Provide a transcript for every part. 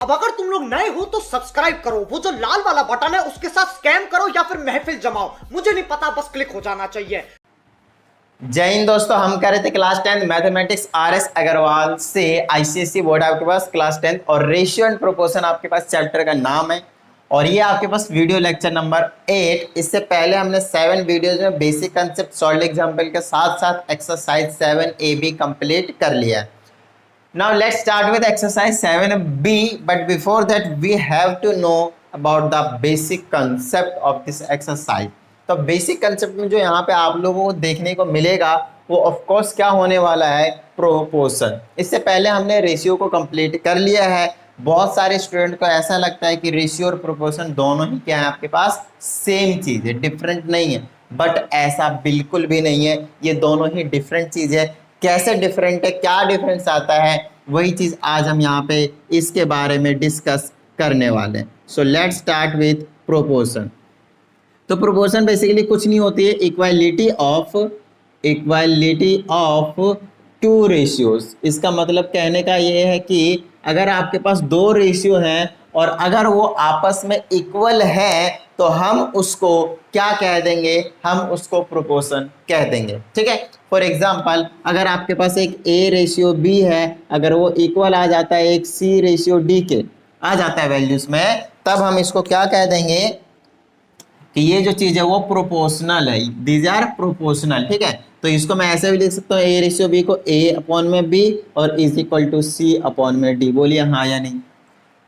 अब अगर तुम लोग नए हो तो सब्सक्राइब करो, वो जो लाल वाला बटन है उसके साथ स्कैम करो या फिर महफिल जमाओ, मुझे नहीं पता, बस क्लिक हो जाना चाहिए। जय हिंद दोस्तों, हम कर रहे थे क्लास 10 मैथमेटिक्स आरएस अग्रवाल से। आईसीएसई बोर्ड आपके पास क्लास 10 और रेशियो एंड प्रोपोर्शन आपके पास चैप्टर का नाम है और ये आपके पास वीडियो लेक्चर नंबर 8। इससे पहले हमने 7 वीडियोज में बेसिक कंसेप्ट सॉल्व एग्जाम्पल के साथ साथ एक्सरसाइज 7A-B कंप्लीट कर लिया है। Now let's start with exercise 7B, but before that we have to know about the basic concept of this exercise. तो बेसिक कंसेप्ट में जो यहाँ पे आप लोगों को देखने को मिलेगा वो ऑफ कोर्स क्या होने वाला है, प्रोपोर्शन। इससे पहले हमने रेशियो को कंप्लीट कर लिया है। बहुत सारे स्टूडेंट को ऐसा लगता है कि रेशियो और प्रोपोर्शन दोनों ही क्या है आपके पास, सेम चीज़ है, डिफरेंट नहीं है। बट ऐसा बिल्कुल भी नहीं है, ये दोनों ही डिफरेंट चीज़ है। कैसे डिफरेंट है, क्या डिफरेंस आता है, वही चीज आज हम यहाँ पे इसके बारे में डिस्कस करने वाले हैं। So let's start with proportion. तो प्रोपोर्शन बेसिकली कुछ नहीं होती है, इक्वालिटी ऑफ टू रेशियोज। इसका मतलब कहने का ये है कि अगर आपके पास दो रेशियो हैं और अगर वो आपस में इक्वल है तो हम उसको क्या कह देंगे, हम उसको प्रोपोर्शन कह देंगे। ठीक है, फॉर एग्जाम्पल अगर आपके पास एक A रेशियो B है, अगर वो इक्वल आ जाता है एक C रेशियो D के आ जाता है वैल्यूज में, तब हम इसको क्या कह देंगे कि ये जो चीज है वो प्रोपोर्शनल है, दीज आर प्रोपोर्शनल। ठीक है, तो इसको मैं ऐसे भी लिख सकता हूँ A रेशियो B को A अपॉन में B और is equal to C upon में D। बोलिए हाँ या नहीं,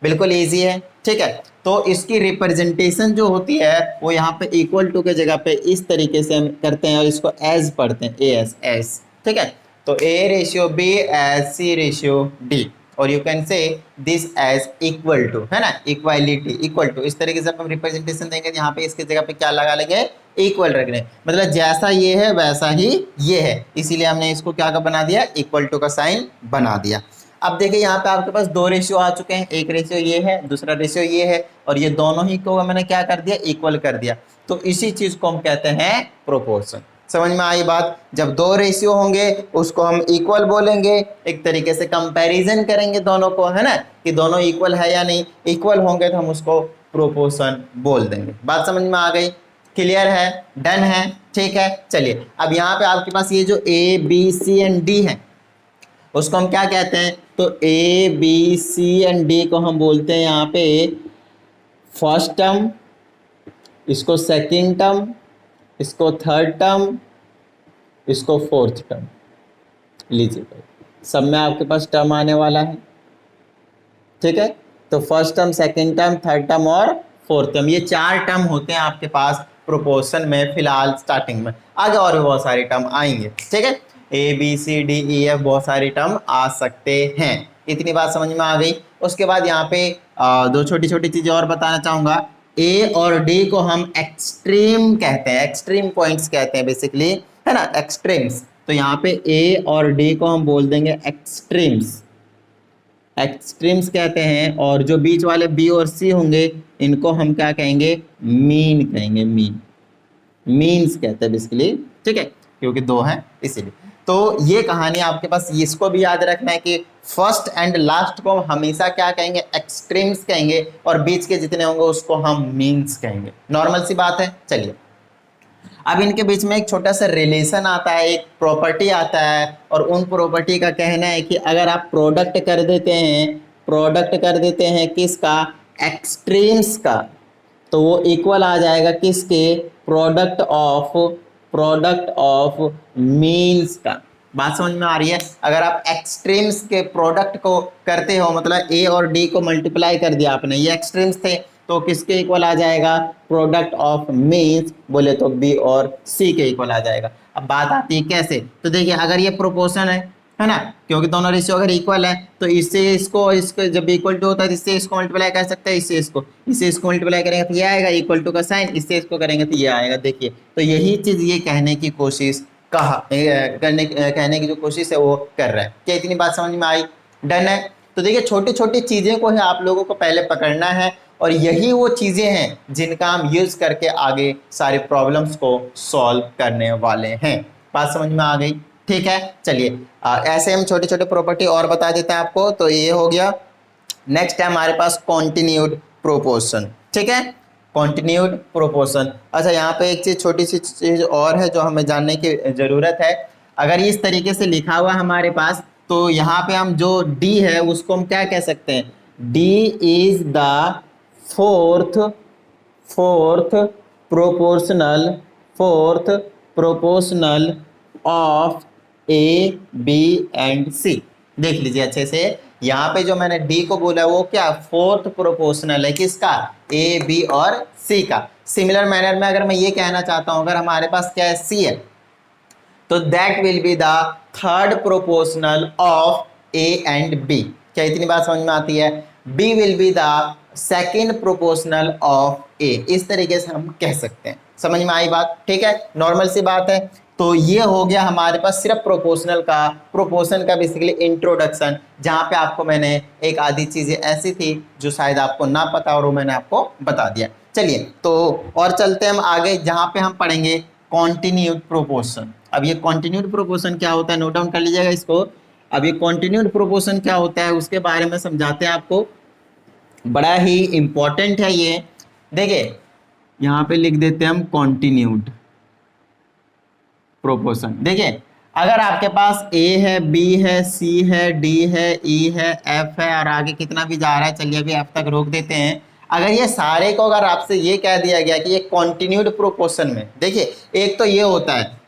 बिल्कुल इजी है। ठीक है, तो इसकी रिप्रेजेंटेशन जो होती है वो यहाँ पे इक्वल टू के जगह पे इस तरीके से हम करते हैं और इसको एज पढ़ते हैं, एस। ठीक है, तो A ratio B as C ratio D और you can say this as equal to, है ना, इक्वालिटी, इक्वल टू। इस तरीके से हम रिप्रेजेंटेशन देंगे, यहाँ पे इसके जगह पे क्या लगा लेंगे, इक्वल रख लें, मतलब जैसा ये है वैसा ही ये है, इसीलिए हमने इसको क्या का बना दिया, इक्वल टू का साइन बना दिया। अब देखिए यहाँ पे आपके पास दो रेशियो आ चुके हैं, एक रेशियो ये है, दूसरा रेशियो ये है और ये दोनों ही को मैंने क्या कर दिया, इक्वल कर दिया। तो इसी चीज को हम कहते हैं प्रोपोर्शन। समझ में आई बात? जब दो रेशियो होंगे उसको हम इक्वल बोलेंगे, एक तरीके से कंपैरिजन करेंगे दोनों को, है ना, कि दोनों इक्वल है या नहीं। इक्वल होंगे तो हम उसको प्रोपोर्शन बोल देंगे। बात समझ में आ गई? क्लियर है? डन है? ठीक है, चलिए अब यहाँ पे आपके पास ये जो A B C and D है उसको हम क्या कहते हैं, तो A B C and D को हम बोलते हैं यहाँ पे फर्स्ट टर्म, इसको सेकंड टर्म, इसको थर्ड टर्म, इसको फोर्थ टर्म। लीजिए सब में आपके पास टर्म आने वाला है। ठीक है, तो first term, second term, third term और फोर्थ टर्म, ये 4 टर्म होते हैं आपके पास प्रोपोर्शन में फिलहाल स्टार्टिंग में। आगे और भी बहुत सारे टर्म आएंगे। ठीक है, A B C D E F बहुत सारी टर्म आ सकते हैं। इतनी बात समझ में आ गई। उसके बाद यहाँ पे दो छोटी छोटी चीजें और बताना चाहूंगा। A और D को हम एक्सट्रीम कहते हैं, एक्सट्रीम पॉइंट्स कहते हैं बेसिकली, है ना, एक्सट्रीम्स। तो यहाँ पे A और D को हम बोल देंगे एक्सट्रीम्स, एक्सट्रीम्स कहते हैं। और जो बीच वाले B और C होंगे इनको हम क्या कहेंगे, मीन कहेंगे, मीन्स कहते हैं बेसिकली। ठीक है, क्योंकि दो हैं इसीलिए। तो ये कहानी आपके पास, इसको भी याद रखना है कि फर्स्ट एंड लास्ट को हमेशा क्या कहेंगे, एक्सट्रीम्स कहेंगे और बीच के जितने होंगे उसको हम मीन्स कहेंगे। नॉर्मल सी बात है। चलिए अब इनके बीच में एक छोटा सा रिलेशन आता है, एक प्रॉपर्टी आता है और उन प्रॉपर्टी का कहना है कि अगर आप प्रोडक्ट कर देते हैं किसका, एक्सट्रीम्स का, तो वो इक्वल आ जाएगा किसके, प्रोडक्ट ऑफ मीन्स का। बात समझ में आ रही है? अगर आप एक्सट्रीम्स के प्रोडक्ट को करते हो, मतलब A और D को मल्टीप्लाई कर दिया आपने, ये एक्सट्रीम्स थे, तो किसके इक्वल आ जाएगा, प्रोडक्ट ऑफ मीन्स, बोले तो B और C के इक्वल आ जाएगा। अब बात आती है कैसे, तो देखिए अगर ये प्रोपोर्शन है ना, क्योंकि दोनों रेशियो अगर इक्वल है तो इससे इसको जब इक्वल टू होता है इससे इसको मल्टीप्लाई कर सकते हैं, इससे इसको मल्टीप्लाई करेंगे तो ये आएगा इक्वल टू का साइन, इससे इसको करेंगे तो ये आएगा। देखिए तो यही चीज ये कहने की कोशिश कहने की जो कोशिश है वो कर रहा है। क्या इतनी बात समझ में आई? डन है। तो देखिए छोटी छोटी चीजें को ही आप लोगों को पहले पकड़ना है और यही वो चीजें हैं जिनका हम यूज करके आगे सारे प्रॉब्लम्स को सॉल्व करने वाले हैं। बात समझ में आ गई? ठीक है, चलिए ऐसे हम छोटे छोटे प्रॉपर्टी और बता देते हैं आपको। तो ये हो गया नेक्स्ट है हमारे पास कॉन्टिन्यूड प्रोपोर्शन, ठीक है, कॉन्टिन्यूड प्रोपोर्शन। अच्छा यहाँ पे एक चीज, छोटी सी चीज और है जो हमें जानने की जरूरत है। अगर इस तरीके से लिखा हुआ हमारे पास, तो यहाँ पे हम जो डी है उसको हम क्या कह सकते हैं, D is the fourth proportional of A B and C. देख लीजिए अच्छे से, यहाँ पे जो मैंने डी को बोला वो क्या, फोर्थ प्रोपोर्शनल है, किसका, ए बी और सी का। सिमिलर मैनर में अगर मैं ये कहना चाहता हूं, अगर हमारे पास क्या है, सी है, तो that will be the third proportional of A and B. क्या इतनी बात समझ में आती है? B will be the second proportional of A, इस तरीके से हम कह सकते हैं। समझ में आई बात? ठीक है, नॉर्मल सी बात है। तो ये हो गया हमारे पास सिर्फ प्रोपोर्शन का बेसिकली इंट्रोडक्शन, जहां पे आपको मैंने एक आधी चीजें ऐसी थी जो शायद आपको ना पता और वो मैंने आपको बता दिया। चलिए तो और चलते हैं हम आगे, जहां पे हम पढ़ेंगे कॉन्टिन्यूड प्रोपोर्शन। अब ये कॉन्टिन्यूड प्रोपोर्शन क्या होता है, नोट डाउन कर लीजिएगा इसको। अब ये कॉन्टिन्यूड प्रोपोर्शन क्या होता है उसके बारे में समझाते हैं आपको, बड़ा ही इंपॉर्टेंट है ये। देखिए यहाँ पे लिख देते हैं हम कॉन्टिन्यूड प्रोपोर्शन। देखिए अगर आपके पास ए है, बी है, सी है, डी है, ई है, एफ है और आगे कितना भी जा रहा है, चलिए अभी एफ तक रोक देते हैं। अगर ये सारे को अगर आपसे ये कह दिया गया कि ये कॉन्टिन्यूड प्रोपोर्शन में, देखिए एक तो ये होता है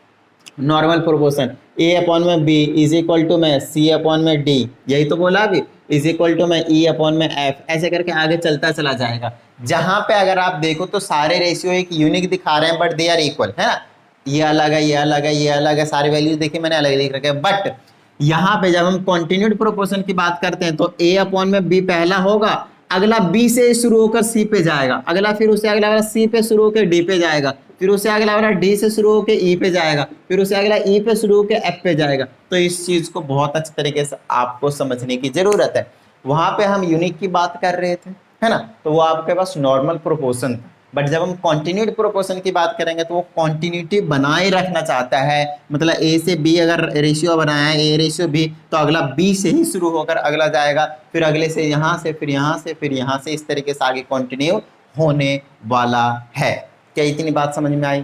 नॉर्मल प्रोपोर्शन, ए अपॉन में बी इज इक्वल टू में सी अपॉन में डी, यही तो बोला अभी, इज इक्वल टू में ई अपॉन में एफ, ऐसे करके आगे चलता चला जाएगा। जहां पे अगर आप देखो तो सारे रेशियो एक यूनिक दिखा रहे हैं बट दे आर इक्वल, है ना, ये अलग है, ये अलग है, ये अलग है, सारे वैल्यूज देखिए मैंने अलग लिख रखे हैं। बट यहाँ पे जब हम कॉन्टिन्यूड प्रोपोर्शन की बात करते हैं तो ए अपॉन में बी पहला होगा, अगला बी से शुरू होकर सी पे जाएगा, अगला फिर उससे अगला वाला सी पे शुरू होकर डी पे जाएगा, फिर उससे अगला वाला डी से शुरू होकर ई पे जाएगा, फिर उससे अगला ई पे शुरू होकर एफ पे जाएगा। तो इस चीज को बहुत अच्छे तरीके से आपको समझने की जरूरत है। वहां पे हम यूनिक की बात कर रहे थे, है ना, तो वो आपके पास नॉर्मल प्रोपोर्शन था। बट जब हम कॉन्टिन्यूड प्रोपोर्शन की बात करेंगे तो वो कॉन्टिन्यूटी बनाए रखना चाहता है, मतलब ए से बी अगर रेशियो बनाया है, ए रेशियो बी, तो अगला बी से ही शुरू होकर अगला जाएगा, फिर अगले से यहाँ से, फिर यहाँ से, फिर यहाँ से, इस तरीके से आगे कंटिन्यू होने वाला है। क्या इतनी बात समझ में आई?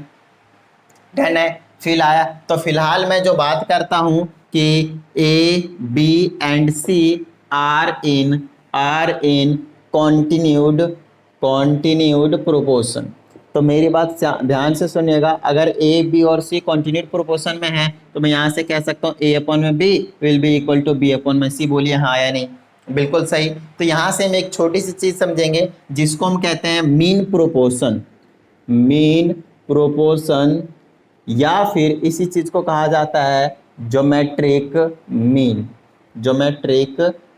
डन है, फिल आया। तो फिलहाल मैं जो बात करता हूँ कि A B and C are in continued proportion. तो मेरी बात ध्यान से सुनिएगा, अगर ए बी और सी कॉन्टिन्यूड प्रोपोर्शन में है तो मैं यहाँ से कह सकता हूँ ए अपॉन में B will be equal to B upon में सी। बोलिए हाँ या नहीं? बिल्कुल सही। तो यहाँ से हम एक छोटी सी चीज समझेंगे जिसको हम कहते हैं मीन प्रोपोर्शन, या फिर इसी चीज को कहा जाता है ज्योमेट्रिक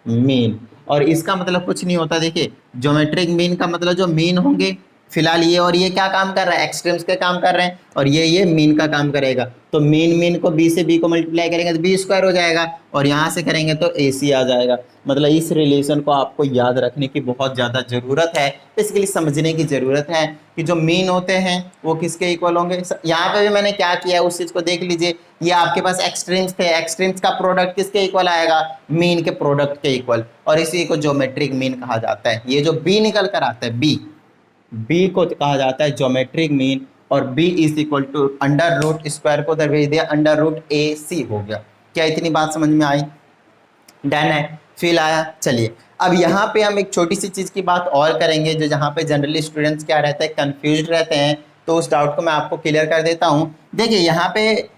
मीन। और इसका मतलब कुछ नहीं होता, देखिए ज्योमेट्रिक मीन का मतलब जो मीन होंगे, फिलहाल ये और ये क्या काम कर रहा है, एक्सट्रीम्स के काम कर रहे हैं, और ये मीन का काम करेगा। तो मीन को बी से बी को मल्टीप्लाई करेंगे तो बी स्क्वायर हो जाएगा, और यहाँ से करेंगे तो ए सी आ जाएगा। मतलब इस रिलेशन को आपको याद रखने की बहुत ज़्यादा ज़रूरत है, बेसिकली समझने की ज़रूरत है कि जो मीन होते हैं वो किसके इक्वल होंगे। यहाँ पे भी मैंने क्या किया है उस चीज़ को देख लीजिए। ये आपके पास एक्सट्रीम्स थे, एक्सट्रीम्स का प्रोडक्ट किसके इक्वल आएगा, मीन के प्रोडक्ट के इक्वल, और इसी को ज्योमेट्रिक मीन कहा जाता है। ये जो बी निकल कर आता है, बी को कहा जाता है ज्योमेट्रिक मीन, और b is equal to under root square को उधर भेज दिया, अंडर रूट ए सी हो गया। क्या इतनी बात समझ में आई? डन है, फिल आया। चलिए अब यहाँ पे हम एक छोटी सी चीज की बात और करेंगे, जो जहाँ पे जनरली स्टूडेंट्स क्या रहते हैं, कंफ्यूज रहते हैं, तो उस डाउट को मैं आपको क्लियर कर देता हूँ। देखिए यहाँ पे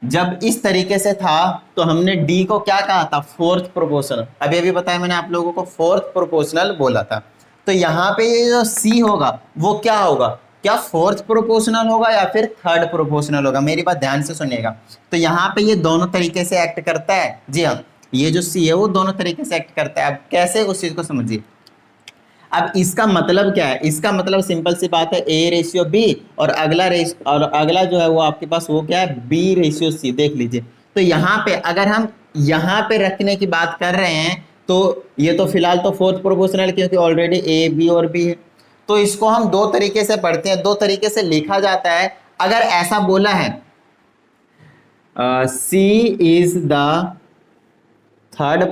जब इस तरीके से था तो हमने d को क्या कहा था, फोर्थ प्रोपोर्शनल। अभी अभी बताया मैंने आप लोगों को, फोर्थ प्रोपोर्शनल बोला था। तो यहाँ पे ये जो c होगा वो क्या होगा, क्या फोर्थ प्रोपोर्शनल होगा या फिर थर्ड प्रोपोर्शनल होगा? मेरी बात ध्यान से सुनिएगा। तो यहाँ पे ये दोनों तरीके से एक्ट करता है। जी हाँ, ये जो सी है वो दोनों तरीके से एक्ट करता है। अब कैसे, उस चीज को समझिए। अब इसका मतलब क्या है? इसका मतलब सिंपल सी बात है, ए रेशियो बी, और अगला जो है वो आपके पास वो क्या है, बी रेशियो सी। देख लीजिए, तो यहाँ पे अगर हम यहाँ पे रखने की बात कर रहे हैं तो ये तो फिलहाल तो फोर्थ प्रोपोर्शनल, क्योंकि ऑलरेडी ए बी और बी है। तो इसको हम दो तरीके से पढ़ते हैं, दो तरीके से लिखा जाता है। अगर ऐसा बोला है C is the third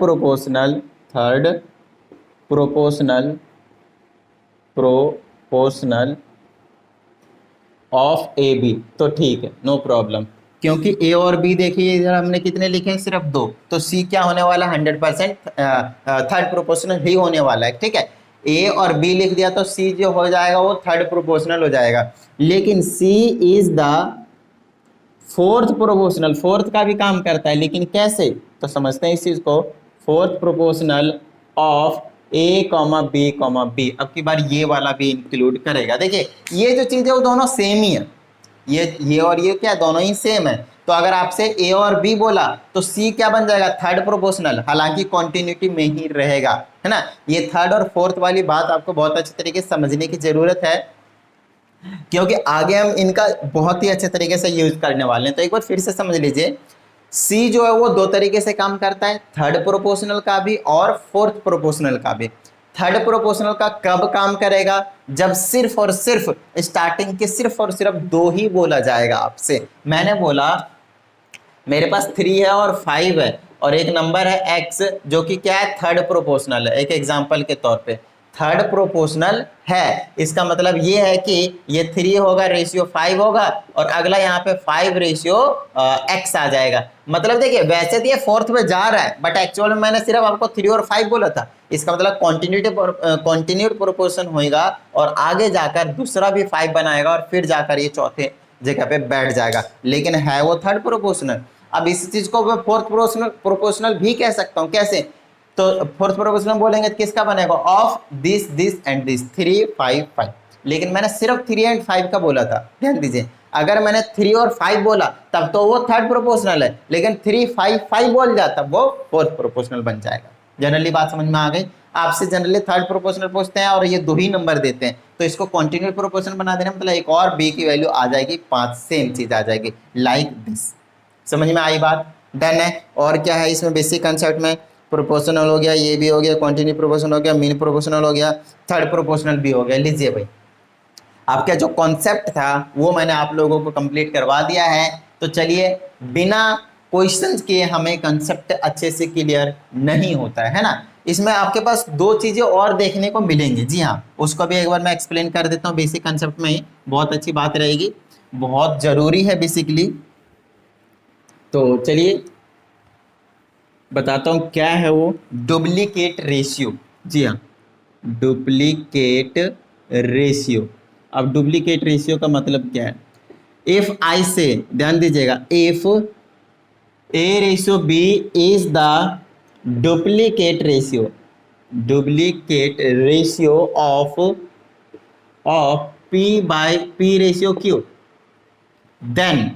proportional of A B, तो ठीक है, नो प्रॉब्लम, क्योंकि ए और बी देखिए इधर हमने कितने लिखे हैं, सिर्फ 2, तो सी क्या होने वाला है, 100% थर्ड प्रोपोर्शनल ही होने वाला है, ठीक है। ए और बी लिख दिया तो सी जो हो जाएगा वो थर्ड प्रोपोर्शनल हो जाएगा, लेकिन C is the fourth proportional, fourth का भी काम करता है, लेकिन कैसे, तो समझते हैं इस चीज को। Fourth proportional of A comma B, अब की बार ये वाला भी इंक्लूड करेगा। देखिए ये जो चीज है वो दोनों सेम ही है, ये और ये क्या दोनों ही सेम है, तो अगर आपसे ए और बी बोला तो सी क्या बन जाएगा, थर्ड प्रोपोर्शनल, हालांकि कॉन्टिन्यूटी में ही रहेगा, है ना। ये थर्ड और फोर्थ वाली बात आपको बहुत अच्छे तरीके से समझने की जरूरत है, क्योंकि आगे हम इनका बहुत ही अच्छे तरीके से यूज करने वाले हैं। तो एक बार फिर से समझ लीजिए, सी जो है वो 2 तरीके से काम करता है, थर्ड प्रोपोर्शनल का भी और फोर्थ प्रोपोर्शनल का भी। थर्ड प्रोपोर्शनल का कब काम करेगा, जब सिर्फ और सिर्फ स्टार्टिंग के सिर्फ और सिर्फ 2 ही बोला जाएगा आपसे। मैंने बोला मेरे पास 3 है और 5 है और एक नंबर है x जो कि क्या है, थर्ड प्रोपोर्शनल है, एक एग्जांपल के तौर पे थर्ड प्रोपोर्शनल है, इसका मतलब ये है कि ये 3 होगा रेशियो 5 होगा और अगला यहाँ पे 5 रेशियो x आ जाएगा। मतलब देखिए वैसे तो ये फोर्थ पे जा रहा है, बट एक्चुअल में मैंने सिर्फ आपको 3 और 5 बोला था, इसका मतलब कॉन्टिन्यूड प्रोपोर्शन होगा और आगे जाकर दूसरा भी 5 बनाएगा और फिर जाकर ये चौथे जगह पे बैठ जाएगा, लेकिन है वो थर्ड प्रोपोर्शनल। अब इस चीज को मैं फोर्थ प्रोपोर्शनल भी कह सकता हूँ, कैसे, तो फोर्थ प्रोपोर्शनल बोलेंगे तो किसका बनेगा, of this this and this, 3 5 5, लेकिन मैंने सिर्फ 3 एंड 5 का बोला था, ध्यान दीजिए। अगर मैंने 3 और 5 बोला तब तो वो थर्ड प्रोपोर्शनल है, लेकिन 3 5 5 बोल जाता वो फोर्थ प्रोपोर्शनल बन जाएगा। जनरली बात समझ में आ गई। आपसे जनरली थर्ड प्रोपोर्शनल पूछते हैं और ये 2 ही नंबर देते हैं, तो इसको कॉन्टिन्यूड प्रोपोर्शनल बना देना, मतलब एक और बी की वैल्यू आ जाएगी 5, सेम चीज आ जाएगी, लाइक दिस। समझ में आई बात, डन है। और क्या है इसमें बेसिक कंसेप्ट में, प्रोपोर्शनल हो गया, ये भी हो गया, कॉन्टिन्यू प्रोपोर्शनल हो गया, मीन प्रोपोर्शनल हो गया, थर्ड प्रोपोर्शनल भी हो गया। लीजिए भाई, आपका जो कॉन्सेप्ट था वो मैंने आप लोगों को कंप्लीट करवा दिया है। तो चलिए, बिना क्वेश्चंस के हमें कंसेप्ट अच्छे से क्लियर नहीं होता है ना। इसमें आपके पास 2 चीजें और देखने को मिलेंगी, जी हाँ, उसको भी एक बार मैं एक्सप्लेन कर देता हूँ बेसिक कंसेप्ट में ही, बहुत अच्छी बात रहेगी, बहुत जरूरी है बेसिकली। तो चलिए बताता हूँ क्या है वो डुप्लीकेट रेशियो। जी हाँ, डुप्लीकेट रेशियो। अब डुप्लीकेट रेशियो का मतलब क्या है, इफ आई से, ध्यान दीजिएगा, if A ratio B is the duplicate ratio, duplicate ratio of P by P ratio Q, then,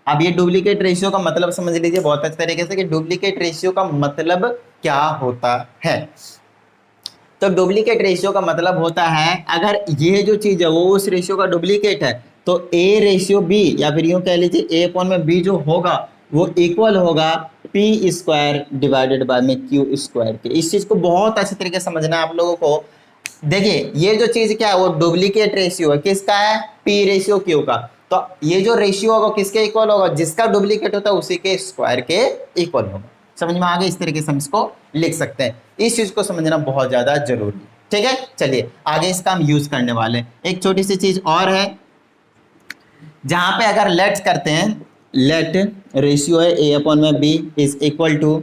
अब ये डुप्लीकेट रेशियो का मतलब समझ लीजिए बहुत अच्छे तरीके से कि डुप्लीकेट रेशियो का मतलब क्या होता है। तो डुप्लीकेट रेशियो का मतलब होता है, अगर ये जो चीज है वो उस रेशियो का डुप्लीकेट है तो ए रेशियो बी, या फिर यूं कह लीजिए ए अपॉन में बी जो होगा वो इक्वल होगा पी स्क्वायर डिवाइडेड बाय में क्यू स्क्वायर के। इस चीज को बहुत अच्छे तरीके से समझना है आप लोगों को। देखिए ये जो चीज क्या है वो डुप्लीकेट रेशियो है, किसका है, पी रेशियो क्यू का। तो ये जो रेशियो होगा किसके इक्वल होगा, जिसका डुप्लीकेट होता है उसी के स्क्वायर के इक्वल होगा। समझ में आ गया, इस तरीके से हम इसको लिख सकते हैं। इस चीज को समझना बहुत ज्यादा जरूरी है, ठीक है। चलिए आगे इसका हम यूज करने वाले हैं। एक छोटी सी चीज और है, जहां पे अगर लेट करते हैं, लेट रेशियो है ए अपॉन में B is equal to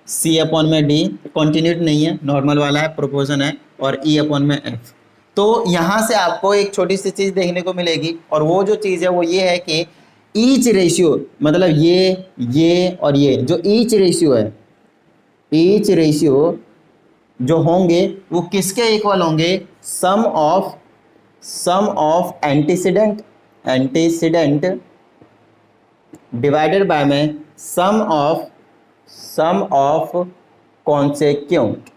C upon में डी, कॉन्टिन्यूट नहीं है, नॉर्मल वाला है, प्रोपोर्शन है, और ई अपॉन में एफ। तो यहाँ से आपको एक छोटी सी चीज देखने को मिलेगी, और वो जो चीज है वो ये है कि ईच रेशियो, मतलब ये और ये जो ईच रेशियो है, ईच रेशियो जो होंगे वो किसके इक्वल होंगे, सम ऑफ एंटीसीडेंट डिवाइडेड बाय में सम ऑफ कॉन्सेक्यूंट,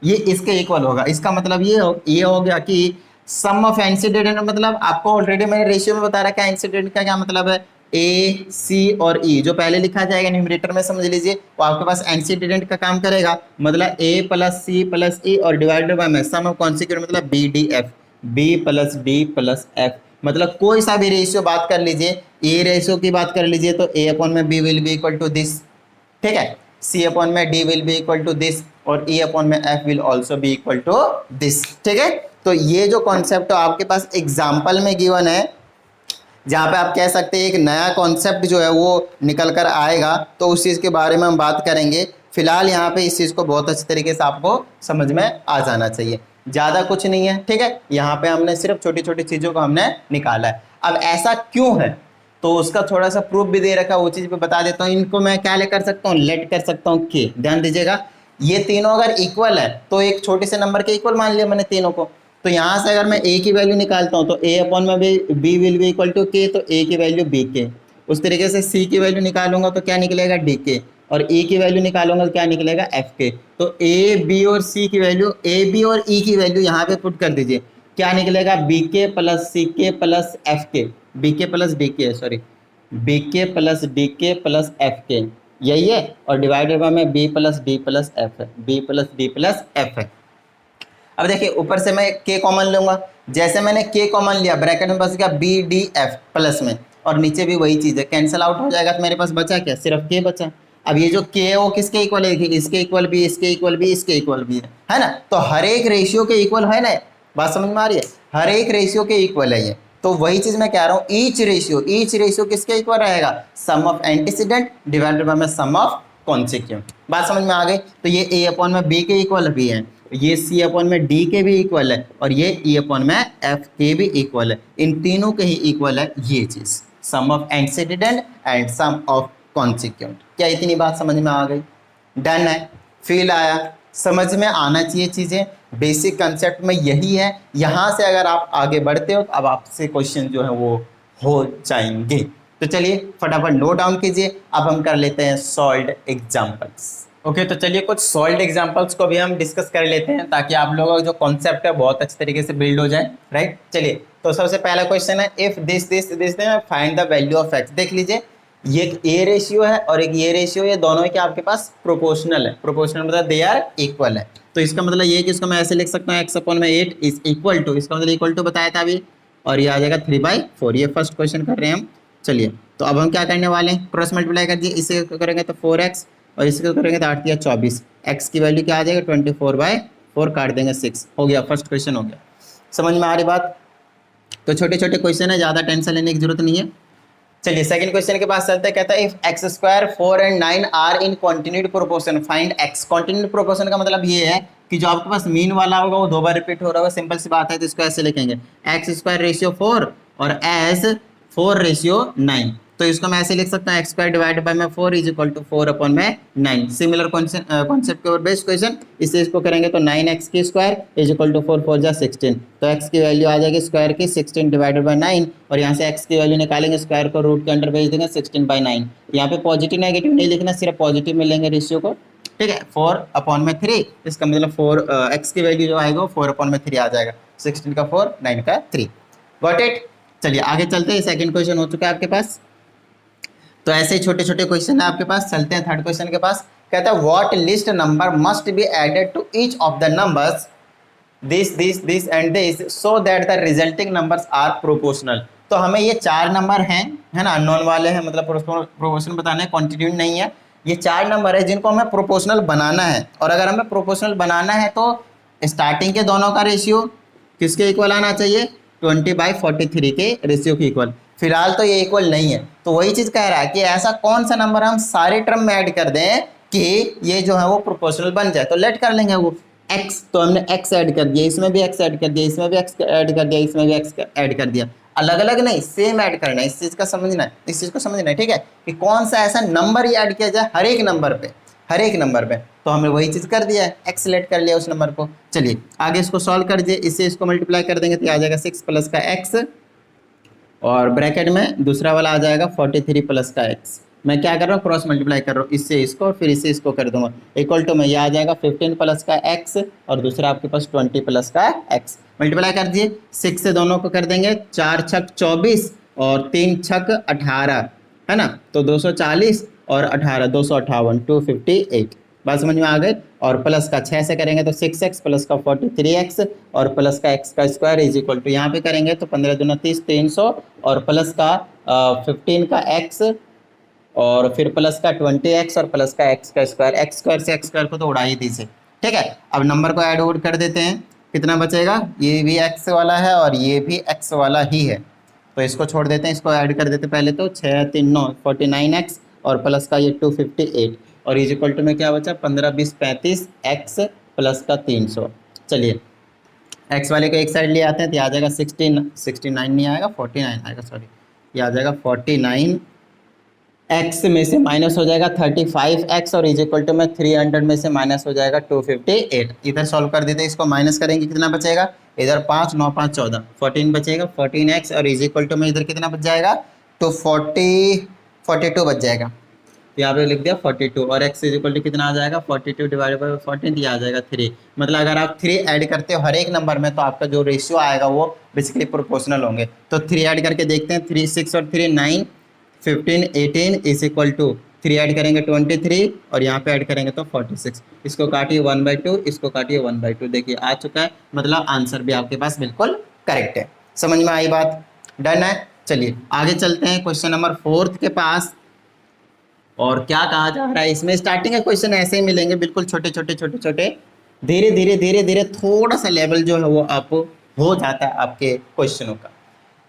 ये इसके इक्वल होगा। इसका मतलब ये हो गया कि सम ऑफ एंटीसीडेंट, मतलब आपको ऑलरेडी मैंने रेशियो में बता रखा है एंटीसीडेंट का क्या मतलब है, ए सी और ई जो पहले लिखा जाएगा न्यूमरेटर में समझ लीजिए, वो आपके पास एंटीसीडेंट का काम करेगा, मतलब ए प्लस सी प्लस ई और डिवाइडेड बाय में सम ऑफ कॉन्सेक्यूंट मतलब B D F, B plus D plus F. मतलब कोई सा भी रेशियो बात कर लीजिए, ए रेशियो की बात कर लीजिए तो ए अपॉन में B will be equal to this, ठीक है। C अपॉन में D will be equal to this और E अपॉन में F will also be equal to this. ठीक है, तो ये जो कॉन्सेप्ट आपके पास एग्जाम्पल में गिवन है, जहाँ पे आप कह सकते हैं एक नया कॉन्सेप्ट जो है वो निकल कर आएगा, तो उस चीज़ के बारे में हम बात करेंगे। फिलहाल यहाँ पे इस चीज़ को बहुत अच्छे तरीके से आपको समझ में आ जाना चाहिए, ज़्यादा कुछ नहीं है। ठीक है, यहाँ पे हमने सिर्फ छोटी छोटी चीज़ों को हमने निकाला है। अब ऐसा क्यों है तो उसका थोड़ा सा प्रूफ भी दे रखा है, वो चीज़ भी बता देता हूँ। इनको मैं क्या ले कर सकता हूँ, लेट कर सकता हूँ के। ध्यान दीजिएगा, ये तीनों अगर इक्वल है तो एक छोटे से नंबर के इक्वल मान लिया मैंने तीनों को। तो यहाँ से अगर मैं ए की वैल्यू निकालता हूँ तो ए अपॉन में B will be equal to K, तो ए की वैल्यू बी के। उस तरीके से सी की वैल्यू निकालूंगा तो क्या निकलेगा, डी के। और ई की वैल्यू निकालूंगा तो क्या निकलेगा, एफ के। तो ए बी और सी की वैल्यू, ए बी और ई की वैल्यू यहाँ पे पुट कर दीजिए, क्या निकलेगा, B k plus C k plus F k, B k plus D k, sorry B k plus D k plus F k, यही है। और डिवाइडेड बाय में B plus D plus F है, B plus D plus F है। अब देखिए ऊपर से मैं के कॉमन लूंगा, जैसे मैंने के कॉमन लिया ब्रैकेट में बच गया बी डी एफ प्लस में, और नीचे भी वही चीज़ है, कैंसिल आउट हो जाएगा तो मेरे पास बचा क्या, सिर्फ के बचा। अब ये जो के है वो किसके इक्वल है, इसके इक्वल भी, इसके इक्वल भी, इसके इक्वल भी है ना। तो हर एक रेशियो के इक्वल है ना, बात समझ में आ रही है, हर एक रेशियो के इक्वल है ये। तो वही चीज मैं कह रहा हूँ, ईच रेशियो किसके इक्वल रहेगा, सम ऑफ एंटीसीडेंट डिवाइडेड बाय में सम ऑफ कॉन्सिक्वेंट। बात समझ में आ गई। तो ये ए अपॉन में बी के इक्वल भी है, ये सी अपॉन में डी के भी इक्वल है, और ये ई अपॉन में एफ के भी इक्वल है। इन तीनों के ही इक्वल है ये चीज, sum of antecedent and sum of consequent. क्या इतनी बात समझ में आ गई, डन है, फील आया, समझ में आना चाहिए चीज़ें। बेसिक कंसेप्ट में यही है। यहाँ से अगर आप आगे बढ़ते हो तो अब आपसे क्वेश्चन जो है वो हो जाएंगे। तो चलिए फटाफट नोट डाउन कीजिए। अब हम कर लेते हैं सॉल्व्ड एग्जांपल्स। ओके, तो चलिए कुछ सॉल्व्ड एग्जांपल्स को भी हम डिस्कस कर लेते हैं, ताकि आप लोगों का जो कॉन्सेप्ट है बहुत अच्छे तरीके से बिल्ड हो जाए, राइट। चलिए, तो सबसे पहला क्वेश्चन है, if this this this find the value of x. देख लीजिए, ये एक ए रेशियो है और एक ये रेशियो, ये दोनों क्या आपके पास प्रोपोर्शनल है। प्रोपोर्शनल मतलब दे आर इक्वल है। तो इसका मतलब ये है कि इसको मैं ऐसे लिख सकता हूँ, एक्स अपॉन में 8 इज इक्वल टू, इसका मतलब इक्वल टू बताया था अभी, और ये आ जाएगा 3/4। ये फर्स्ट क्वेश्चन कर रहे हैं हम। चलिए, तो अब हम क्या करने वाले हैं, क्रॉस मल्टीप्लाई कर दिए, इसे करेंगे तो 4x, और इसको करेंगे तो 8 या 24, एक्स की वैल्यू क्या आ जाएगा 24/4, काट देंगे 6, हो गया, फर्स्ट क्वेश्चन हो गया। समझ में आ रही बात। तो छोटे छोटे क्वेश्चन है, ज़्यादा टेंशन लेने की जरूरत नहीं है। चलिए सेकंड क्वेश्चन के पास चलते हैं। कहता है if x square 4 and 9 are in continued proportion find x। Continued proportion का मतलब ये है कि जो आपके पास मीन वाला होगा वो 2 बार रिपीट हो रहा होगा। सिंपल सी बात है, तो इसको ऐसे लिखेंगे, x स्क्वायर रेशियो 4 और s 4 रेशियो 9। तो इसको मैं ऐसे लिख सकता हूँ, एक्स स्क्वायर डिवाइडेड बाय में 4 इज इक्वल टू 4 अपॉन में 9। सिमिलर कॉन्सेप्ट के ऊपर बेस्ड क्वेश्चन, इससे इसको करेंगे तो 9x की स्क्वायर इज इक्वल टू 4 4 जा 16। तो x की वैल्यू आ जाएगी स्क्वायर की 16 डिवाइडेड बाय 9, और यहाँ से x की वैल्यू निकालेंगे, स्क्वायर को रूट के अंडर भेज देंगे 16/9। यहाँ पे पॉजिटिव नेगेटिव नहीं लिखना, सिर्फ पॉजिटिव में लेंगे रेशियो को, ठीक है। 4 अपॉन में 3, इसका मतलब 4 x की वैल्यू जो आएगा वो 4 अपॉन में 3 आ जाएगा। 16 का 4, 9 का 3। Got it. चलिए आगे चलते हैं, सेकंड क्वेश्चन हो चुका है आपके पास। तो ऐसे ही छोटे छोटे क्वेश्चन है आपके पास। चलते हैं थर्ड क्वेश्चन के पास। कहता है what least number must be added to each of the numbers this and this so that the resulting numbers are proportional. तो हमें ये 4 नंबर हैं, है ना, अननोन वाले हैं, मतलब प्रोपोर्शनल बताना है, क्वांटिटी नहीं है। ये 4 नंबर है जिनको हमें प्रोपोर्शनल बनाना है, और अगर हमें प्रोपोर्शनल बनाना है तो स्टार्टिंग के दोनों का रेशियो किसके इक्वल आना चाहिए, 20/43 के रेशियो के इक्वल। फिलहाल तो ये इक्वल नहीं है, तो वही चीज़ कह रहा है कि ऐसा कौन सा नंबर हम सारे टर्म में ऐड कर दें कि ये जो है वो प्रोपोर्शनल बन जाए। तो लेट कर लेंगे वो x, तो हमने x ऐड कर दिया, इसमें भी x ऐड कर दिया, इसमें भी x ऐड कर दिया, इसमें भी x ऐड कर दिया। अलग अलग नहीं, सेम ऐड करना है। इस चीज़ का समझना है, इस चीज़ को समझना है, ठीक है, कि कौन सा ऐसा नंबर ही ऐड किया जाए हर एक नंबर पे, हर एक नंबर पे। तो हमने वही चीज़ कर दिया है, x सेलेक्ट कर लिया उस नंबर को। चलिए आगे इसको सॉल्व कर दिए, इससे इसको मल्टीप्लाई कर देंगे तो आ जाएगा 6 प्लस का x, और ब्रैकेट में दूसरा वाला आ जाएगा 43 प्लस का x। मैं क्या कर रहा हूँ, क्रॉस मल्टीप्लाई कर रहा हूँ, इससे इसको फिर इससे इसको कर दूंगा, इक्वल टू में ये आ जाएगा 15 प्लस का x, और दूसरा आपके पास 20 प्लस का x। मल्टीप्लाई कर दिए, 6 से दोनों को कर देंगे, 4 छक 24 और 3 छक 18, है ना, तो 240 और 18 258, 258। बात समझ में आ गई। और प्लस का 6 से करेंगे तो 6x प्लस का 43x और प्लस का x का स्क्वायर इज इक्वल टू, यहाँ पे करेंगे तो 15 दूना 30, 300, और प्लस का 15 का x और फिर प्लस का 20x और प्लस का x का स्क्वायर, x स्क्वायर से x स्क्वायर को तो उड़ा ही दीजिए, ठीक है। अब नंबर को ऐड वोड कर देते हैं, कितना बचेगा, ये भी x वाला है और ये भी x वाला ही है, तो इसको छोड़ देते हैं, इसको ऐड कर देते हैं पहले, तो 6 3 9 49x और प्लस का ये 258 और इज इक्वल टू में क्या बचा 15 20 35 x प्लस का 300। चलिए x वाले को एक साइड ले आते हैं तो आ जाएगा 69 नहीं आएगा 49 आएगा, सॉरी ये आ जाएगा 49, x में से माइनस हो जाएगा 35x और इज इक्वल टू में 300 में से माइनस हो जाएगा 258। इधर सॉल्व कर देते हैं, इसको माइनस करेंगे कितना बचेगा, इधर 5 9 5 14 14 बचेगा, 14x और इज इक्वल टू में इधर कितना बच जाएगा, तो 42 बच जाएगा, तो यहाँ पे लिख दिया 42 और x इज इक्वल टू कितना आ जाएगा 42 डिवाइडेड बाई 14, ये आ जाएगा 3। मतलब अगर आप 3 ऐड करते हो हर एक नंबर में तो आपका जो रेशियो आएगा वो बेसिकली प्रोपोर्शनल होंगे। तो 3 ऐड करके देखते हैं, 3 6 और 3 9 15 18 इज इक्वल टू 3 ऐड करेंगे 23 और यहाँ पे ऐड करेंगे तो 46, इसको काटिए 1/2, इसको काटिए 1/2, देखिए आ चुका है, मतलब आंसर भी आपके पास बिल्कुल करेक्ट है। समझ में आई बात, डन है। चलिए आगे चलते हैं क्वेश्चन नंबर 4 के पास। और क्या कहा जा रहा है इसमें, स्टार्टिंग के क्वेश्चन ऐसे ही मिलेंगे बिल्कुल छोटे छोटे, धीरे धीरे थोड़ा सा लेवल जो है वो अप हो जाता है आपके क्वेश्चनों का।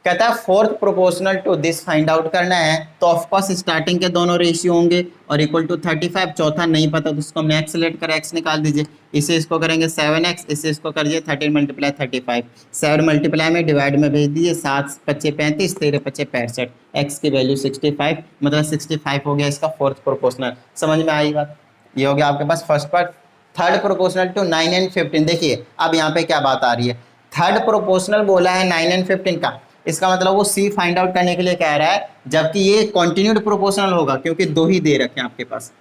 कहता है fourth proportional to this find out करना है, तो ऑफकोर्स स्टार्टिंग के दोनों रेशियो होंगे और इक्वल टू 35, चौथा नहीं पता तो उसको हमने x लेट कर x निकाल दीजिए, इसे इसको करेंगे 7x, इसे इसको कर दीजिए 13 × 35, 7 मल्टीप्लाई में डिवाइड में भेज दीजिए, 7 × 5 35, 13 × 5 65, x की वैल्यू 65, मतलब 65 हो गया इसका फोर्थ प्रोपोर्शनल। समझ में आई बात, ये हो गया आपके पास first part. Third proportional to 9 and 15, देखिए अब यहाँ पे क्या बात आ रही है, थर्ड प्रोपोर्शनल बोला है 9 and 15 का, इसका मतलब वो सी फाइंड आउट करने के लिए कह रहा है, जबकि ये कॉन्टिन्यूड प्रोपोर्शनल होगा क्योंकि 2 ही दे रखे हैं आपके पास,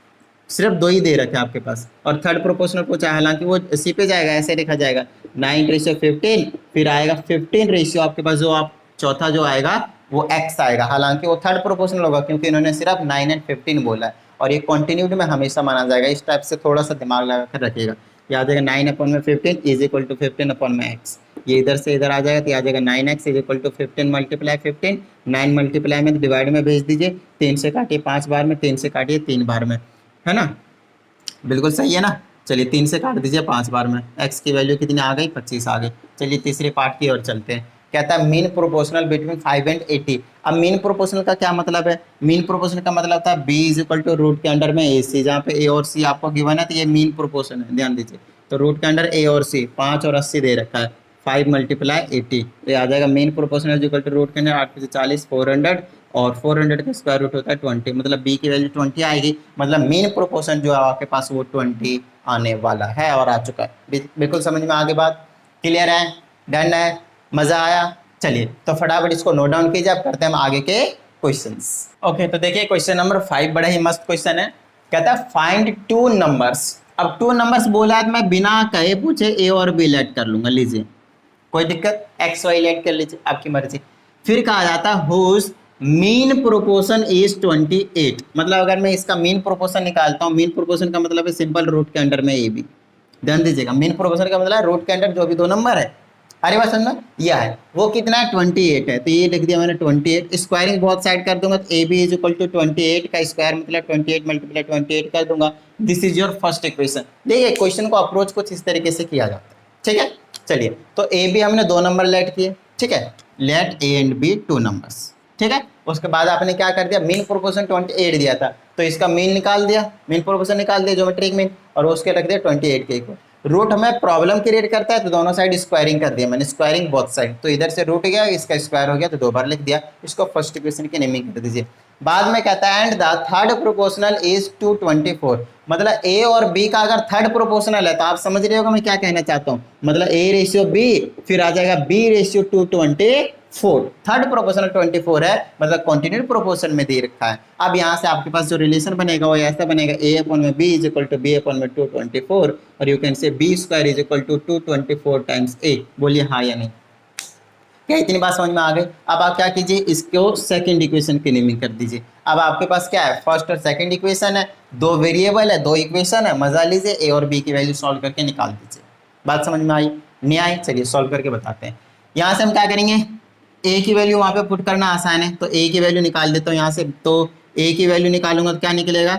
सिर्फ 2 ही दे रखे हैं आपके पास, और थर्ड प्रोपोर्शनल पूछा है, हालांकि वो सी पे जाएगा, ऐसे लिखा जाएगा 9:15, फिर आएगा 15 रेशियो आपके पास, जो आप चौथा जो आएगा वो x आएगा, हालांकि वो थर्ड प्रोपोर्शनल होगा क्योंकि इन्होंने सिर्फ 9 and 15 बोला है, और ये कॉन्टिन्यूड में हमेशा माना जाएगा। इस टाइप से थोड़ा सा दिमाग लगा कर रखिएगा, याद आएगा 9/15 इज इक्वल टू 15/x, ये इधर से इधर आ जाएगा तो आ जाएगा 9x is equal to 15 × 15, 9 multiply में डिवाइड में भेज दीजिए, 3 से काटिए 5 बार में, 3 से काटिए 3 बार में, है ना, बिल्कुल सही है ना। चलिए 3 से काट दीजिए 5 बार में, x की वैल्यू कितनी आ गई 25 आ गई। चलिए तीसरे पार्ट की ओर चलते हैं, कहता है मीन प्रोपोर्शनल बिटवीन 5 and 80। अब मीन प्रोपोर्शनल का क्या मतलब है, मीन प्रोपोर्शनल का मतलब होता है b is equal to root के अंडर में ए सी, जहाँ पे a और c आपको गिवन है तो ये मीन प्रोपोर्शन है, ध्यान दीजिए। तो रूट के अंडर a और c 5 और 80 दे रखा है, 5 × 80, तो ये आ जाएगा mean proportional is equal to root के अंदर 8 × 40 400, और 400 का स्क्वायर रूट होता है 20, मतलब b की वैल्यू 20 आएगी, मतलब मीन प्रोपोर्शन जो है आपके पास वो 20 आने वाला है और आ चुका है। बिल्कुल समझ में आगे बात क्लियर है, डन है, मजा आया। चलिए तो फटाफट इसको नोट डाउन कीजिए, अब करते हैं हम आगे के क्वेश्चंस। ओके तो देखिए क्वेश्चन नंबर 5 बड़ा ही मस्त क्वेश्चन है, कहता है फाइंड 2 नंबर्स। अब 2 नंबर्स बोला है तो मैं बिना कहे पूछे a और b लेट कर लूंगा, लीजिए कोई दिक्कत, x y लेट कर लीजिए आपकी मर्जी। फिर कहा जाता है हुज मीन प्रोपोर्शन इज 28, मतलब अगर मैं इसका मीन प्रोपोर्शन निकालता हूँ, मीन प्रोपोर्शन का मतलब है सिंपल रूट के अंडर में a b, ध्यान दीजिएगा, मीन प्रोपोर्शन का मतलब रूट के अंदर जो भी 2 नंबर है, अरे बात समझना, यह है वो कितना है 28 है, तो ये लिख दिया मैंने 28, स्क्वायरिंग बहुत साइड कर दूंगा तो A B is equal to 28 का स्क्वायर मतलब 28 × 28 कर दूंगा। This is your first equation. देखिए क्वेश्चन को अप्रोच कुछ इस तरीके से किया जाता है, ठीक है। चलिए तो ए बी हमने 2 नंबर लेट किए, ठीक है, let A and B 2 numbers, ठीक है। उसके बाद आपने क्या कर दिया, मीन प्रोपोर्शन 28 दिया था तो इसका मीन निकाल दिया, मीन प्रोपोर्शन निकाल दिया ज्योमेट्रिक मीन, और उसके रख दिया 28 के इक्वल। रूट हमें प्रॉब्लम क्रिएट करता है तो दोनों साइड स्क्वायरिंग कर दिया मैंने, स्क्वायरिंग बोथ साइड, तो इधर से रूट गया इसका स्क्वायर हो गया तो 2 बार लिख दिया, इसको फर्स्ट इक्वेशन की नेमिंग कर दीजिए। बाद में कहता है and the third proportional is 224, मतलब a और b का अगर थर्ड प्रोपोर्शनल है तो आप समझ रहे होगा मैं क्या कहना चाहता हूँ, मतलब a/b फिर आ जाएगा b/224, थर्ड प्रोपोर्शनल 24 है, मतलब कॉन्टिन्यूड प्रोपोर्शन में दे रखा है। अब यहाँ से आपके पास जो रिलेशन बनेगा वो ऐसा बनेगा a/b is equal to b/224, और you can say b² is equal to 224 times a। बोलिए हाँ या नहीं, क्या इतनी बात समझ में आ गई। अब आप क्या कीजिए, इसको सेकंड इक्वेशन की नेमिंग कर दीजिए। अब आपके पास क्या है, फर्स्ट और सेकंड इक्वेशन है, 2 वेरिएबल है, 2 इक्वेशन है, मजा लीजिए, ए और बी की वैल्यू सॉल्व करके निकाल दीजिए। बात समझ में आई नहीं आई, चलिए सॉल्व करके बताते हैं। यहाँ से हम क्या करेंगे, ए की वैल्यू वहाँ पे पुट करना आसान है, तो ए की वैल्यू निकाल देता हूँ यहाँ से, तो ए की वैल्यू निकालूंगा तो क्या निकलेगा,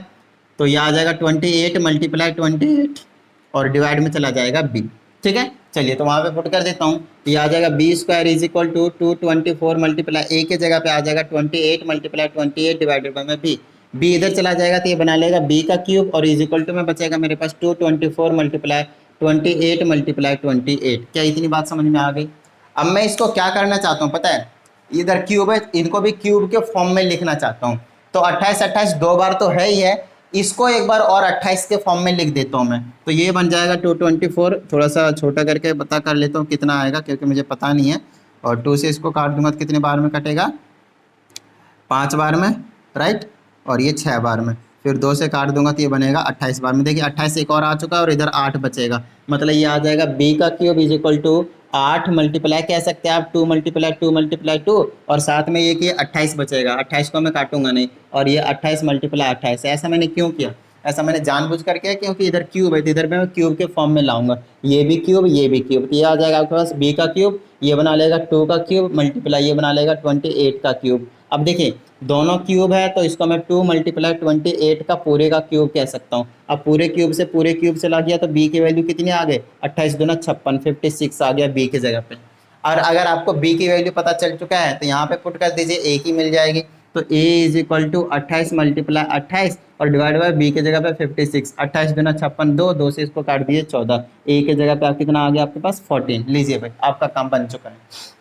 तो ये आ जाएगा 28 मल्टीप्लाई 28 और डिवाइड में चला जाएगा बी। ठीक है, चलिए तो वहाँ पे पुट कर देता हूँ, तो ये आ जाएगा B square is equal to 224 multiply A के जगह पे आ जाएगा 28 मल्टीप्लाई 28 डिवाइडेड बाई में बी। बी इधर चला जाएगा तो ये बना लेगा बी का क्यूब और इज इक्वल टू में बचेगा मेरे पास 224 मल्टीप्लाई 28 मल्टीप्लाई 28। क्या इतनी बात समझ में आ गई? अब मैं इसको क्या करना चाहता हूँ पता है, इधर क्यूब है, इनको भी क्यूब के फॉर्म में लिखना चाहता हूँ। तो 28 28 दो बार तो है ही है, इसको एक बार और 28 के फॉर्म में लिख देता हूँ मैं, तो ये बन जाएगा 224। थोड़ा सा छोटा करके पता कर लेता हूँ कितना आएगा, क्योंकि मुझे पता नहीं है। और 2 से इसको काट दूंगा तो कितने बार में कटेगा, 5 बार में, राइट। और ये 6 बार में, फिर 2 से काट दूंगा तो ये बनेगा 28 बार में। देखिए 28 एक और आ चुका है और इधर 8 बचेगा, मतलब ये आ जाएगा बी का cube is equal to 8 multiply कह सकते हैं आप 2 मल्टीप्लाई 2 मल्टीप्लाई 2 और साथ में ये कि 28 बचेगा, 28 को मैं काटूंगा नहीं, और ये 28 मल्टीप्लाई 28। ऐसा मैंने क्यों किया, ऐसा मैंने जानबूझ कर किया क्योंकि इधर क्यूब है तो इधर मैं क्यूब के फॉर्म में लाऊंगा, ये भी क्यूब ये भी क्यूब, तो ये आ जाएगा आपके पास बी का क्यूब, ये बना लेगा 2 का क्यूब मल्टीप्लाई ये बना लेगा 28 का क्यूब। अब देखिए दोनों क्यूब है तो इसको मैं 2 मल्टीप्लाई 28 का पूरे का क्यूब कह सकता हूँ। अब पूरे क्यूब से पूरे क्यूब से ला गया तो बी की वैल्यू कितनी आ गई, 28 दूना 56, 56 आ गया बी की जगह पे। और अगर आपको बी की वैल्यू पता चल चुका है तो यहाँ पे पुट कर दीजिए, ए की मिल जाएगी, तो ए इज इक्वल टू 28 मल्टीप्लाई 28 और डिवाइड बाय बी की जगह पे 56, 28 दूना 56, 2 से इसको काट दिए 14, ए की जगह पे आप कितना आ गया आपके पास 14। लीजिए भाई आपका काम बन चुका है।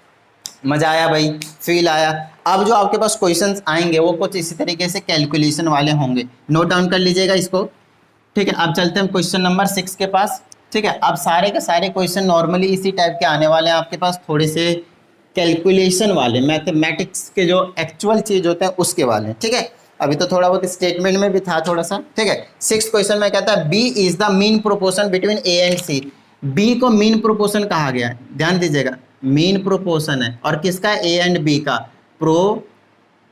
मजा आया भाई, फील आया। अब जो आपके पास क्वेश्चंस आएंगे वो कुछ इसी तरीके से कैलकुलेशन वाले होंगे, नोट डाउन कर लीजिएगा इसको। ठीक है, अब चलते हैं क्वेश्चन नंबर 6 के पास। ठीक है, अब सारे के सारे क्वेश्चन नॉर्मली इसी टाइप के आने वाले हैं आपके पास, थोड़े से कैलकुलेशन वाले, मैथमेटिक्स के जो एक्चुअल चीज होते हैं उसके वाले। ठीक है, अभी तो थोड़ा बहुत स्टेटमेंट में भी था थोड़ा सा। ठीक है, 6th क्वेश्चन में कहता है B is the mean proportion between A and C. B को मीन प्रोपोर्शन कहा गया है, ध्यान दीजिएगा, मीन प्रोपोर्शन है, और किसका, ए एंड बी का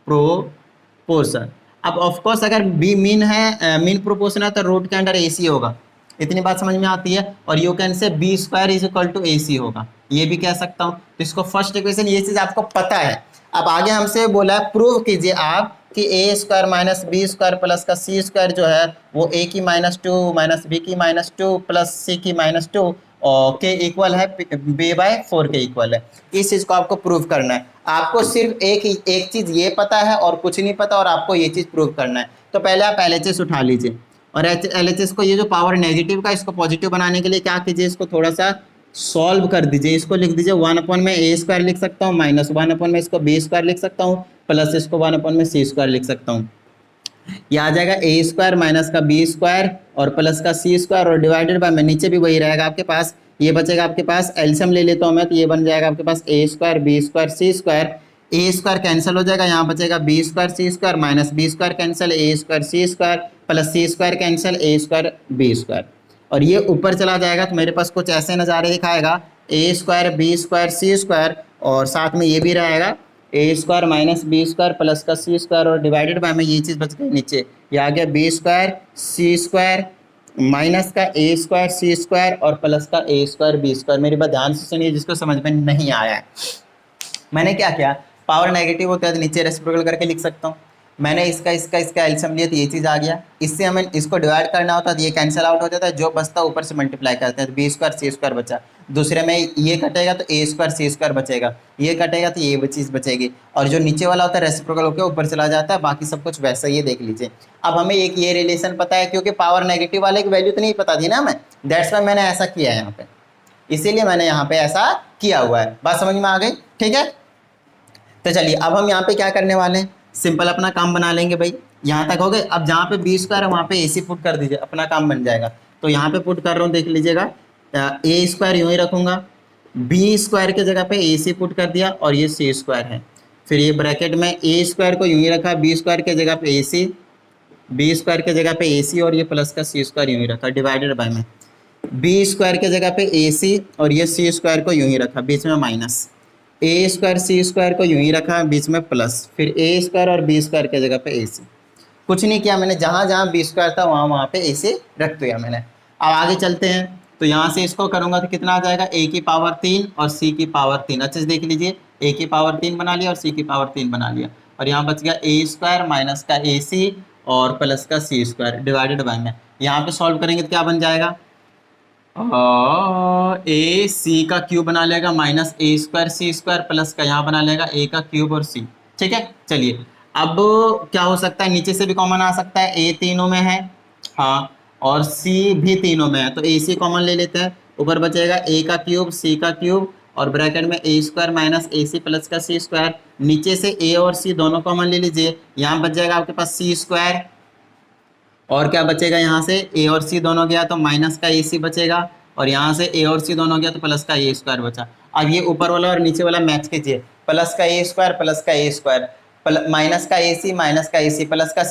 प्रोपोर्शन। अब ऑफ कोर्स अगर बी मीन है, मीन प्रोपोर्शन है तो रूट के अंडर ए सी होगा, इतनी बात समझ में आती है। और you can say B square is equal to A C होगा, ये भी कह सकता हूँ। तो इसको फर्स्ट इक्वेशन, ये चीज आपको पता है। अब आगे हमसे बोला है प्रूव कीजिए आप कि A square minus B square plus का सी स्क्वायर जो है वो ए की -2 माइनस बी की -2 प्लस सी की -2 और के इक्वल है, बी बाय 4 के इक्वल है। इस चीज़ को आपको प्रूव करना है। आपको सिर्फ एक चीज़ ये पता है और कुछ नहीं पता, और आपको ये चीज़ प्रूव करना है। तो पहले आप LHS उठा लीजिए, और LHS को, ये जो पावर नेगेटिव का, इसको पॉजिटिव बनाने के लिए क्या कीजिए, इसको थोड़ा सा सॉल्व कर दीजिए। इसको लिख दीजिए 1 में ए स्क्वायर लिख सकता हूँ, -1 में इसको बी स्क्वायर लिख सकता हूँ, प्लस इसको 1 में सी स्क्वायर लिख सकता हूँ। ये आ जाएगा ए स्क्वायर माइनस का बी स्क्वायर और प्लस का सी स्क्वायर और डिवाइडेड बाय में नीचे भी वही रहेगा आपके पास। ये बचेगा आपके पास, एलसीएम ले लेता हूँ मैं, तो ये बन जाएगा आपके पास A square B square C square. A square cancel हो जाएगा, यहाँ बचेगा B square C square minus B square cancel, A square C square plus C square cancel, A square B square. और ये ऊपर चला जाएगा तो मेरे पास कुछ ऐसे नज़ारे दिखाएगा, A square B square C square और साथ में ये भी रहेगा A square minus B square plus का सी स्क्वायर और डिवाइडेड बाय में ये चीज़ बच गई नीचे, ये आ गया B square C square minus का ए स्क्वायर सी स्क्वायर और प्लस का ए स्क्वायर बी स्क्वायर। मेरी बात ध्यान से सुनिए, जिसको समझ में नहीं आया है। मैंने क्या किया, पावर नेगेटिव होता है तो नीचे रेसिप्रोकल करके लिख सकता हूँ। मैंने इसका एलसीएम लिया तो ये चीज़ आ गया। इससे हमें इसको डिवाइड करना होता है तो ये कैंसिल आउट हो जाता है, जो बचता है ऊपर से मल्टीप्लाई करते हैं तो बी स्क्वायर सी स्क्वायर बचा। दूसरे में ये कटेगा तो ए स्क्वायर सी स्क्वायर बचेगा, ये कटेगा तो ये चीज़ बचेगी, और जो नीचे वाला होता है रेसिप्रोकल होकर ऊपर चला जाता है, बाकी सब कुछ वैसा ही देख लीजिए। अब हमें एक ये रिलेशन पता है, क्योंकि पावर नेगेटिव वाले की वैल्यू तो नहीं पता थी ना हमें, दैट्स वाई मैंने ऐसा किया है यहाँ पे, इसीलिए मैंने यहाँ पे ऐसा किया हुआ है। बात समझ में आ गई? ठीक है, तो चलिए अब हम यहाँ पे क्या करने वाले हैं, सिंपल अपना काम बना लेंगे भाई। यहाँ तक हो गए। अब जहाँ पे बी स्क्वायर है वहाँ पे ए सी पुट कर दीजिए, अपना काम बन जाएगा। तो यहाँ पे पुट कर रहा हूँ, देख लीजिएगा, ए स्क्वायर यूँ ही रखूँगा, बी स्क्वायर की जगह पे ए सी पुट कर दिया और ये सी स्क्वायर है। फिर ये ब्रैकेट में ए स्क्वायर को यूँ ही रखा, बी स्क्वायर की जगह पे ए सी, बी स्क्वायर की जगह पे ए सी और ये प्लस का सी स्क्वायर यूँ ही रखा, डिवाइडेड बाय में बी स्क्वायर की जगह पे ए सी और ये सी स्क्वायर को यूँ ही रखा, बीच में माइनस, ए स्क्वायर सी स्क्वायर को यूँ ही रखा, बीच में प्लस, फिर ए स्क्वायर और बी स्क्वायर की जगह पे ए सी। कुछ नहीं किया मैंने, जहाँ जहाँ बी स्क्वायर था वहाँ पे ए सी रख दिया मैंने। अब आगे चलते हैं, तो यहाँ से इसको करूँगा तो कितना आ जाएगा, ए की पावर 3 और सी की पावर 3। अच्छे से देख लीजिए, ए की पावर 3 बना लिया और सी की पावर 3 बना लिया। और यहाँ बच गया ए स्क्वायर माइनस का ए सी और प्लस का सी स्क्वायर डिवाइडेड बाय में। यहाँ पे सॉल्व करेंगे तो क्या बन जाएगा, ए सी का क्यूब बना लेगा माइनस ए स्क्वायर सी स्क्वायर प्लस का यहाँ बना लेगा ए का क्यूब और सी। ठीक है, चलिए अब क्या हो सकता है, नीचे से भी कॉमन आ सकता है, ए तीनों में है हाँ और सी भी तीनों में है, तो ए सी कॉमन ले लेते हैं, ऊपर बचेगा ए का क्यूब सी का क्यूब और ब्रैकेट में A square minus A C plus का सी स्क्वायर, नीचे से ए और सी दोनों कॉमन ले लीजिए, यहाँ बच जाएगा आपके पास सी स्क्वायर और क्या बचेगा, यहाँ से ए और सी दोनों गया तो माइनस का ए सी बचेगा और यहाँ से ए और सी दोनों गया तो प्लस का ए स्क्वायर बचा। अब ये ऊपर वाला और नीचे वाला मैच कीजिए, प्लस का ए स्क्वायर माइनस का ए सी माइनस का ए सी प्लस का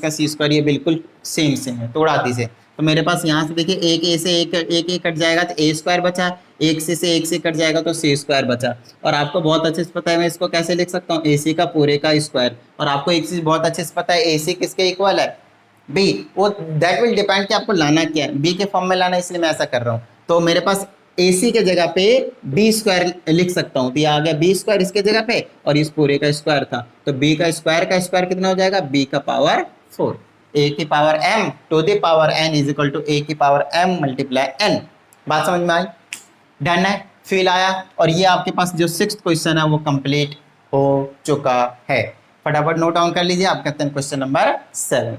सी स्क्वायर, ये बिल्कुल सेम सेम है, तोड़ा दीजिए। तो मेरे पास यहाँ से देखिए एक ए से एक कट जाएगा तो ए स्क्वायर बचा, एक सी से एक सी कट जाएगा तो सी स्क्वायर बचा। और आपको बहुत अच्छे से पता है मैं इसको कैसे लिख सकता हूँ, ए सी का पूरे का स्क्वायर। और आपको एक चीज़ बहुत अच्छे से पता है, ए सी किसके इक्वल है, बी, वो दैट विल डिपेंड कि आपको लाना क्या है, बी के फॉर्म में लाना, इसलिए मैं ऐसा कर रहा हूँ। तो मेरे पास ए सी के जगह पे बी स्क्वायर लिख सकता हूँ, तो ये आ गया बी स्क्वायर इसके जगह पे और इस पूरे का स्क्वायर था, तो बी का स्क्वायर कितना हो जाएगा, बी का पावर 4, ए की power m to the power n is equal to A की पावर m मल्टीप्लाई n। बात समझ में आई, डन है, फील आया। और ये आपके पास जो 6th क्वेश्चन है वो कंप्लीट हो चुका है, फटाफट नोट डाउन कर लीजिए। आप कहते हैं क्वेश्चन नंबर 7।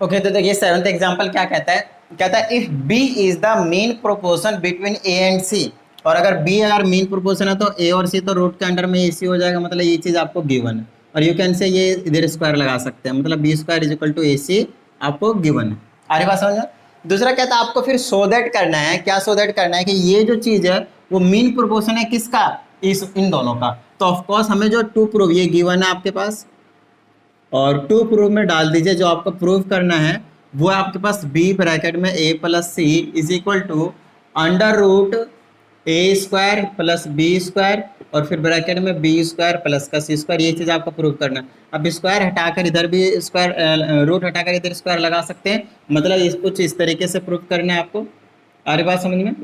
ओके, तो देखिए 7th एग्जाम्पल क्या कहता है, कहता है if b is the main proportion between a and c, और अगर b अगर मेन प्रोपोर्शन है तो a और c तो रूट के अंडर में ac हो जाएगा, मतलब ये चीज़ आपको गिवन है। और यू कैन से ये इधर स्क्वायर लगा सकते हैं, मतलब B square is equal to A C आपको गिवन है। आगे बात समझ में। दूसरा कहता है आपको फिर सो दैट करना है, क्या सो दैट करना है कि ये जो चीज़ है वो मीन प्रोपोर्शन है किसका, इन दोनों का। तो ऑफकोर्स हमें जो टू प्रूव, ये गिवन है आपके पास और टू प्रूव में डाल दीजिए, जो आपको प्रूव करना है वो आपके पास बी ब्रैकेट में A plus C is equal to under root A square plus B square और फिर ब्रैकेट में बी स्क्वायर प्लस का सी स्क्वायर, ये चीज़ आपको प्रूव करना है। अब स्क्वायर हटाकर इधर भी स्क्वायर, रूट हटाकर इधर स्क्वायर लगा सकते हैं, मतलब इस कुछ इस तरीके से प्रूव करना है आपको। आ रही बात समझ में,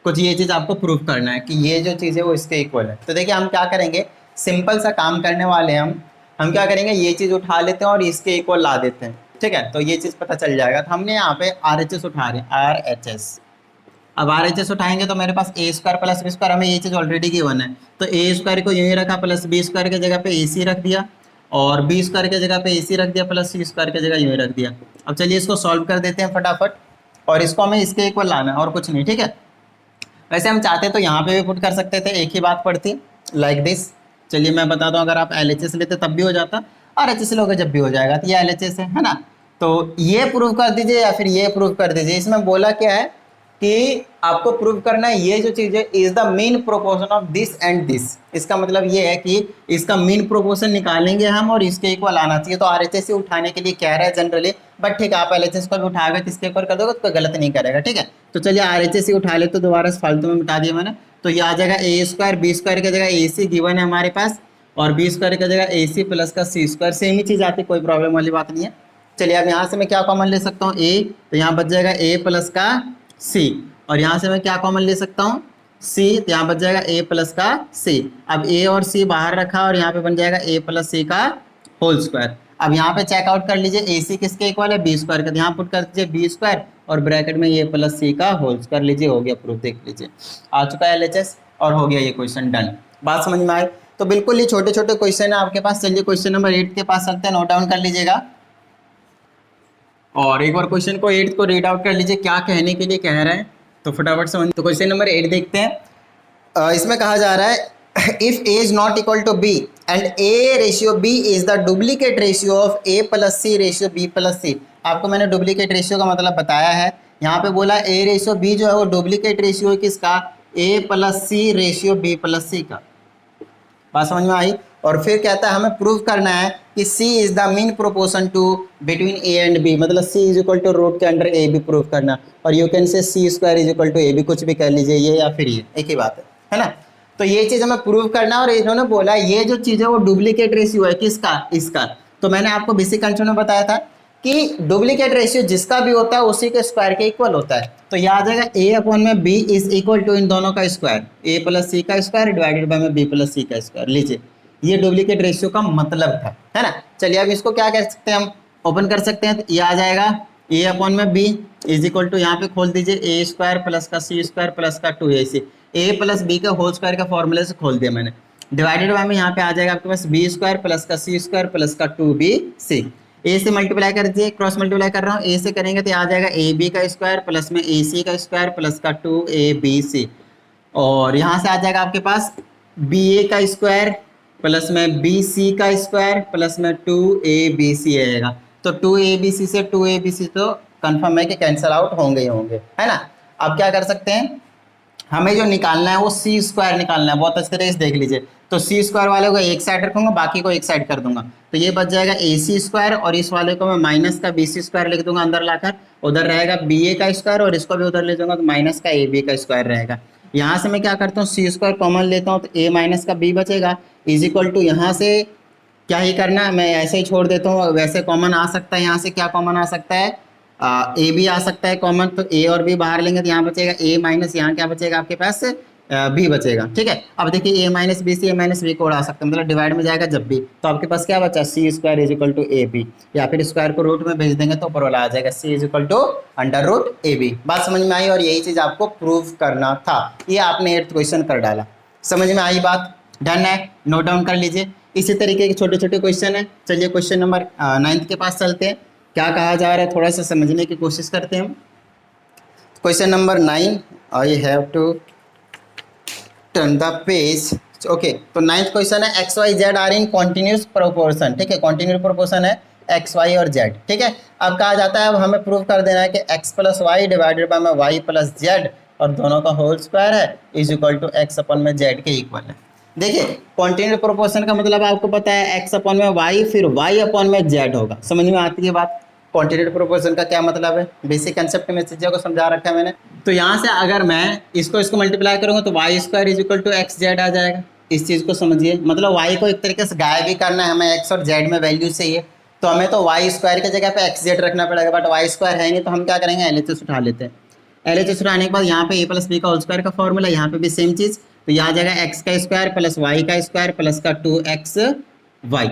कुछ ये चीज़ आपको प्रूव करना है कि ये जो चीज़ है वो इसके इक्वल है। तो देखिए हम क्या करेंगे, सिंपल सा काम करने वाले हैं हम क्या करेंगे, ये चीज़ उठा लेते हैं और इसके इक्वल ला देते हैं, ठीक है। तो ये चीज़ पता चल जाएगा। तो हमने यहाँ पे RHS उठा रहे हैं, RHS। अब RHS उठाएंगे तो मेरे पास A square plus B square, हमें ये चीज़ ऑलरेडी गिवन है, तो ए स्क्वायर को यूँ रखा प्लस बी स्क्वायर की जगह पे ए सी रख दिया और बी स्क्वायर की जगह पे ए सी रख दिया प्लस सी स्क्वायर की जगह यूँ रख दिया। अब चलिए इसको सॉल्व कर देते हैं फटाफट, और इसको हमें इसके इक्वल लाना है और कुछ नहीं, ठीक है। वैसे हम चाहते तो यहाँ पे भी पुट कर सकते थे, एक ही बात पड़ती लाइक दिस। चलिए मैं बताता हूँ, अगर आप LHS लेते तब भी हो जाता, RHS लोगे जब भी हो जाएगा, तो ये LHS है ना। तो ये प्रूव कर दीजिए या फिर ये प्रूव कर दीजिए। इसमें बोला क्या है कि आपको प्रूव करना है ये जो चीज़ है is the mean proportion of this and this. इसका मतलब ये है कि इसका मीन प्रोपोर्शन निकालेंगे हम और इसके इक्वल आना चाहिए। तो RHS से उठाने के लिए कह रहा है जनरली, बट ठीक है आप LHS को भी उठाकर किसके ऊपर कर दोगे तो कोई गलत नहीं करेगा, ठीक है। तो चलिए RHS से उठा ले, तो दोबारा से फालतू में मिटा दिया मैंने। तो ये आ जाएगा ए स्क्वायर बी स्क्वायर की जगह ए सी गिवन है हमारे पास, और बी स्क्वायर की जगह ए सी प्लस का सी स्क्वायर, सेम ही चीज़ आती है, कोई प्रॉब्लम वाली बात नहीं है। चलिए अब यहाँ से मैं क्या कॉमन ले सकता हूँ, ए, तो यहाँ बच जाएगा ए प्लस का सी, और यहाँ से मैं क्या कॉमन ले सकता हूँ, सी, तो यहाँ बच जाएगा ए प्लस का सी। अब ए और सी बाहर रखा और यहाँ पे बन जाएगा ए प्लस सी का होल स्क्वायर। अब यहाँ पे चेकआउट कर लीजिए, ए सी किसके इक्वल है, बी स्क्वायर का, यहाँ पुट कर दीजिए बी स्क्वायर और ब्रैकेट में ए प्लस सी का होल स्क्वायर लीजिए, हो गया प्रूफ। देख लीजिए आ चुका है LHS और हो गया ये क्वेश्चन डन। बात समझ में आई। तो बिल्कुल ये छोटे छोटे क्वेश्चन है आपके पास। चलिए क्वेश्चन नंबर 8 के पास चलते हैं, नोट डाउन कर लीजिएगा और एक बार क्वेश्चन को 8 को रीड आउट कर लीजिए, क्या कहने के लिए कह रहे हैं, तो फटाफट समझ। तो क्वेश्चन नंबर 8 देखते हैं। इसमें कहा जा रहा है if A is not equal to B and A ratio B is the duplicate ratio of A plus C ratio B plus C. आपको मैंने डुप्लीकेट रेशियो का मतलब बताया है। यहाँ पे बोला ए रेशियो बी जो है वो डुप्लीकेट रेशियो है किसका, ए plus C ratio B plus सी का। बात समझ में आई। और फिर कहता है हमें प्रूव करना है कि C is the mean proportion to between A and B, मतलब C is equal to root के अंडर A भी प्रूव करना, और you can say C square is equal to A भी, कुछ भी कर लीजिए, ये या फिर ये एक ही बात है ना। तो ये चीज़ हमें प्रूव करना है और इन्होंने बोला ये जो चीज़ है वो डुप्लीकेट रेशियो है किसका, इसका। तो मैंने आपको बेसिक कंसेप्ट में बताया था कि डुप्लीकेट रेशियो जिसका भी होता है उसी के स्क्वायर के इक्वल होता है। तो ये आ जाएगा a अपॉन में b इज इक्वल टू इन दोनों का स्क्वायर, a प्लस सी का स्क्वायर डिवाइडेड बाय में b प्लस सी का स्क्वायर। लीजिए ये डुप्लीकेट रेशियो का मतलब था, है ना। चलिए अब इसको क्या कह सकते हैं, हम ओपन कर सकते हैं। तो ये आ जाएगा a अपॉन में b इज इक्वल टू, यहाँ पे खोल दीजिए a स्क्वायर प्लस का c स्क्वायर प्लस का 2ac, a प्लस b का होल स्क्वायर का फॉर्मूले से खोल दिया मैंने, डिवाइडेड बाय में यहाँ पे आ जाएगा आपके पास b स्क्वायर प्लस का c स्क्वायर प्लस का 2bc। ए से मल्टीप्लाई कर दीजिए, क्रॉस मल्टीप्लाई कर रहा हूँ, ए से करेंगे तो आ जाएगा ए बी का स्क्वायर प्लस में ए सी का स्क्वायर प्लस का 2abc, और यहाँ से आ जाएगा आपके पास बी ए का स्क्वायर प्लस में बी सी का स्क्वायर प्लस में 2abc आएगा। तो 2abc से 2abc तो कंफर्म है कि कैंसिल आउट होंगे ही होंगे, है ना। अब क्या कर सकते हैं, हमें जो निकालना है वो सी स्क्वायर निकालना है। बहुत अच्छे तरीके से देख लीजिए, तो सी स्क्वायर वाले को एक साइड रखूंगा, बाकी को एक साइड कर दूंगा, तो ये बच जाएगा ए सी स्क्वायर, और इस वाले को मैं माइनस का बी सी स्क्वायर लिख दूंगा अंदर लाकर, उधर रहेगा बी ए का स्क्वायर, और इसको भी उधर ले जाऊंगा तो माइनस का ए बी का स्क्वायर रहेगा। यहाँ से मैं क्या करता हूँ, सी स्क्वायर कॉमन लेता हूँ, तो ए माइनस का बी बचेगा इज इक्वल टू, यहाँ से क्या ही करना है, मैं ऐसे ही छोड़ देता हूँ, वैसे कॉमन आ सकता है, यहाँ से क्या कॉमन आ सकता है, ए भी आ सकता है कॉमन, तो ए और बी बाहर लेंगे तो यहाँ बचेगा ए माइनस, यहाँ क्या बचेगा आपके पास बी बचेगा, ठीक है। अब देखिए ए माइनस बी से ए माइनस बी को उड़ा सकते हैं, मतलब डिवाइड में जाएगा जब भी, तो आपके पास क्या बचा, C square is equal to A B, या फिर स्क्वायर को रूट में भेज देंगे तो ऊपर वाला आ जाएगा C is equal to under root A B. बात समझ में आई, और यही चीज़ आपको प्रूव करना था, ये आपने 8th क्वेश्चन कर डाला। समझ में आई बात, डन है, नोट डाउन कर लीजिए। इसी तरीके के छोटे छोटे क्वेश्चन है। चलिए क्वेश्चन नंबर 9th के पास चलते हैं, क्या कहा जा रहा है थोड़ा सा समझने की कोशिश करते हैं हम। Question number 9, I have to turn the page. Okay, तो 9th क्वेश्चन है X Y Z are in continuous proportion, ठीक है, कॉन्टिन्यूस प्रोपोर्शन है एक्स वाई और जेड, ठीक है। अब कहा जाता है, अब हमें प्रूव कर देना है कि X plus Y divided by में वाई प्लस जेड, और दोनों का होल स्क्वायर है is equal to X upon में जेड के इक्वल है। देखिए कॉन्टिन्यूस प्रोपोर्शन का मतलब आपको पता है एक्स अपन में वाई, फिर वाई अपन में जेड होगा। समझ में आती है बात, क्वांटिटेटिव प्रोपोर्शन का क्या मतलब है, बेसिक कंसेप्ट में चीज़ों को समझा रखा है मैंने। तो यहाँ से अगर मैं इसको मल्टीप्लाई करूँगा तो Y square is equal to X Z आ जाएगा। इस चीज़ को समझिए, मतलब वाई को एक तरीके से गायब भी करना है हमें, एक्स और जेड में वैल्यू चाहिए, तो हमें तो वाई स्क्वायर की जगह पे एक्स जेड रखना पड़ेगा, बट वाई स्क्वायर है नहीं, तो हम क्या करेंगे, LHS उठा लेते हैं। LHS उठाने के बाद यहाँ पे a प्लस बी का होल स्क्वायर का फॉर्मूला, यहाँ पे भी सेम चीज़, तो यहाँ आ जाएगा एक्स का स्क्वायर प्लस वाई का स्क्वायर प्लस का 2xy,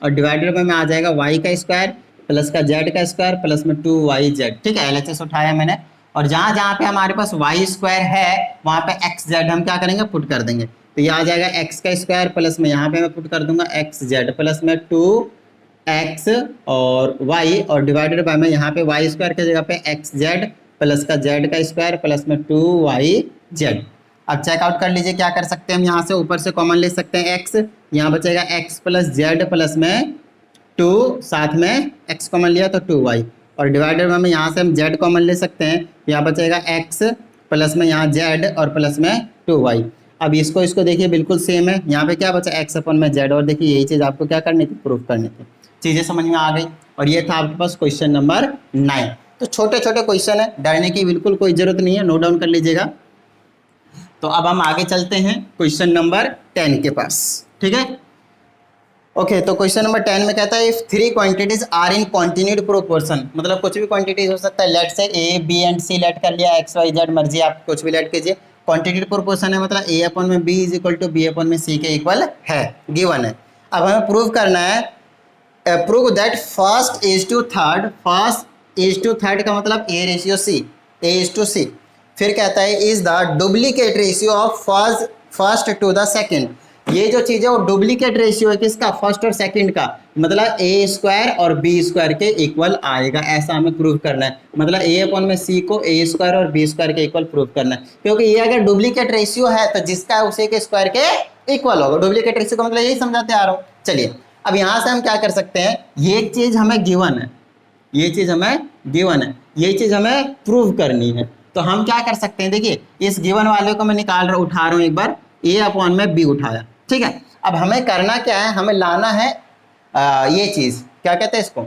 और डिवाइडेड में आ जाएगा वाई का स्क्वायर प्लस का जेड का स्क्वायर प्लस में 2yz, ठीक है। LHS उठाया मैंने, और जहाँ जहाँ पे हमारे पास वाई स्क्वायर है वहाँ पे एक्स जेड हम क्या करेंगे, पुट कर देंगे, तो ये आ जाएगा एक्स का स्क्वायर प्लस में यहाँ पे मैं पुट कर दूंगा एक्स जेड प्लस में 2x और y, और डिवाइडेड बाय में यहाँ पे वाई स्क्वायर की जगह पे एक्स जेड प्लस का जेड का स्क्वायर प्लस में 2yz। अब चेकआउट कर लीजिए, क्या कर सकते हैं हम, यहाँ से ऊपर से कॉमन ले सकते हैं x, यहाँ बचेगा x प्लस जेड प्लस में 2, साथ में x कॉमन लिया तो 2y, और डिवाइडेड में यहाँ से हम z कॉमन ले सकते हैं, यहाँ बचेगा x प्लस में यहाँ z और प्लस में 2y। अब इसको देखिए बिल्कुल सेम है, यहाँ पे क्या बचा x अपन में z, और देखिए यही चीज़ आपको क्या करनी थी, प्रूफ करनी थी। चीज़ें समझ में आ गई, और ये था आपके पास क्वेश्चन नंबर 9। तो छोटे छोटे क्वेश्चन है, डरने की बिल्कुल कोई ज़रूरत नहीं है, नोट डाउन कर लीजिएगा। तो अब हम आगे चलते हैं क्वेश्चन नंबर 10 के पास, ठीक है। ओके, तो क्वेश्चन नंबर 10 में कहता है if 3 quantities are in continued proportion, मतलब कुछ भी क्वांटिटीज हो सकता है, let say A B and C let कर लिया, एक्स वाई जेड मर्जी आप कुछ भी लेट कीजिए, क्वांटिटेटिव प्रोपोर्शन है, मतलब ए अपन में B is equal to B upon में सी के इक्वल है, गिवन है। अब हमें प्रूव करना है, prove that first is to third का मतलब A ratio C, A is to C, फिर कहता है is the duplicate ratio of first to the second. ये जो चीज़ है वो डुप्लीकेट रेशियो है किसका, फर्स्ट और सेकंड का, मतलब ए स्क्वायर और बी स्क्वायर के इक्वल आएगा, ऐसा हमें प्रूव करना है। मतलब ए अपन में सी को ए स्क्वायर और बी स्क्वायर के इक्वल प्रूव करना है, क्योंकि ये अगर डुप्लीकेट रेशियो है तो जिसका है उसी के स्क्वायर के इक्वल होगा। डुप्लीकेट रेशियो का मतलब यही समझाते आ रहा हूँ। चलिए अब यहाँ से हम क्या कर सकते हैं, ये चीज़ हमें गिवन है, ये चीज़ हमें गिवन है, ये चीज़ हमें प्रूव करनी है, तो हम क्या कर सकते हैं, देखिए इस गिवन वाले को मैं उठा रहा हूँ एक बार, ए अपॉन में बी उठाया, ठीक है। अब हमें करना क्या है, हमें लाना है ये चीज़ क्या कहते हैं इसको,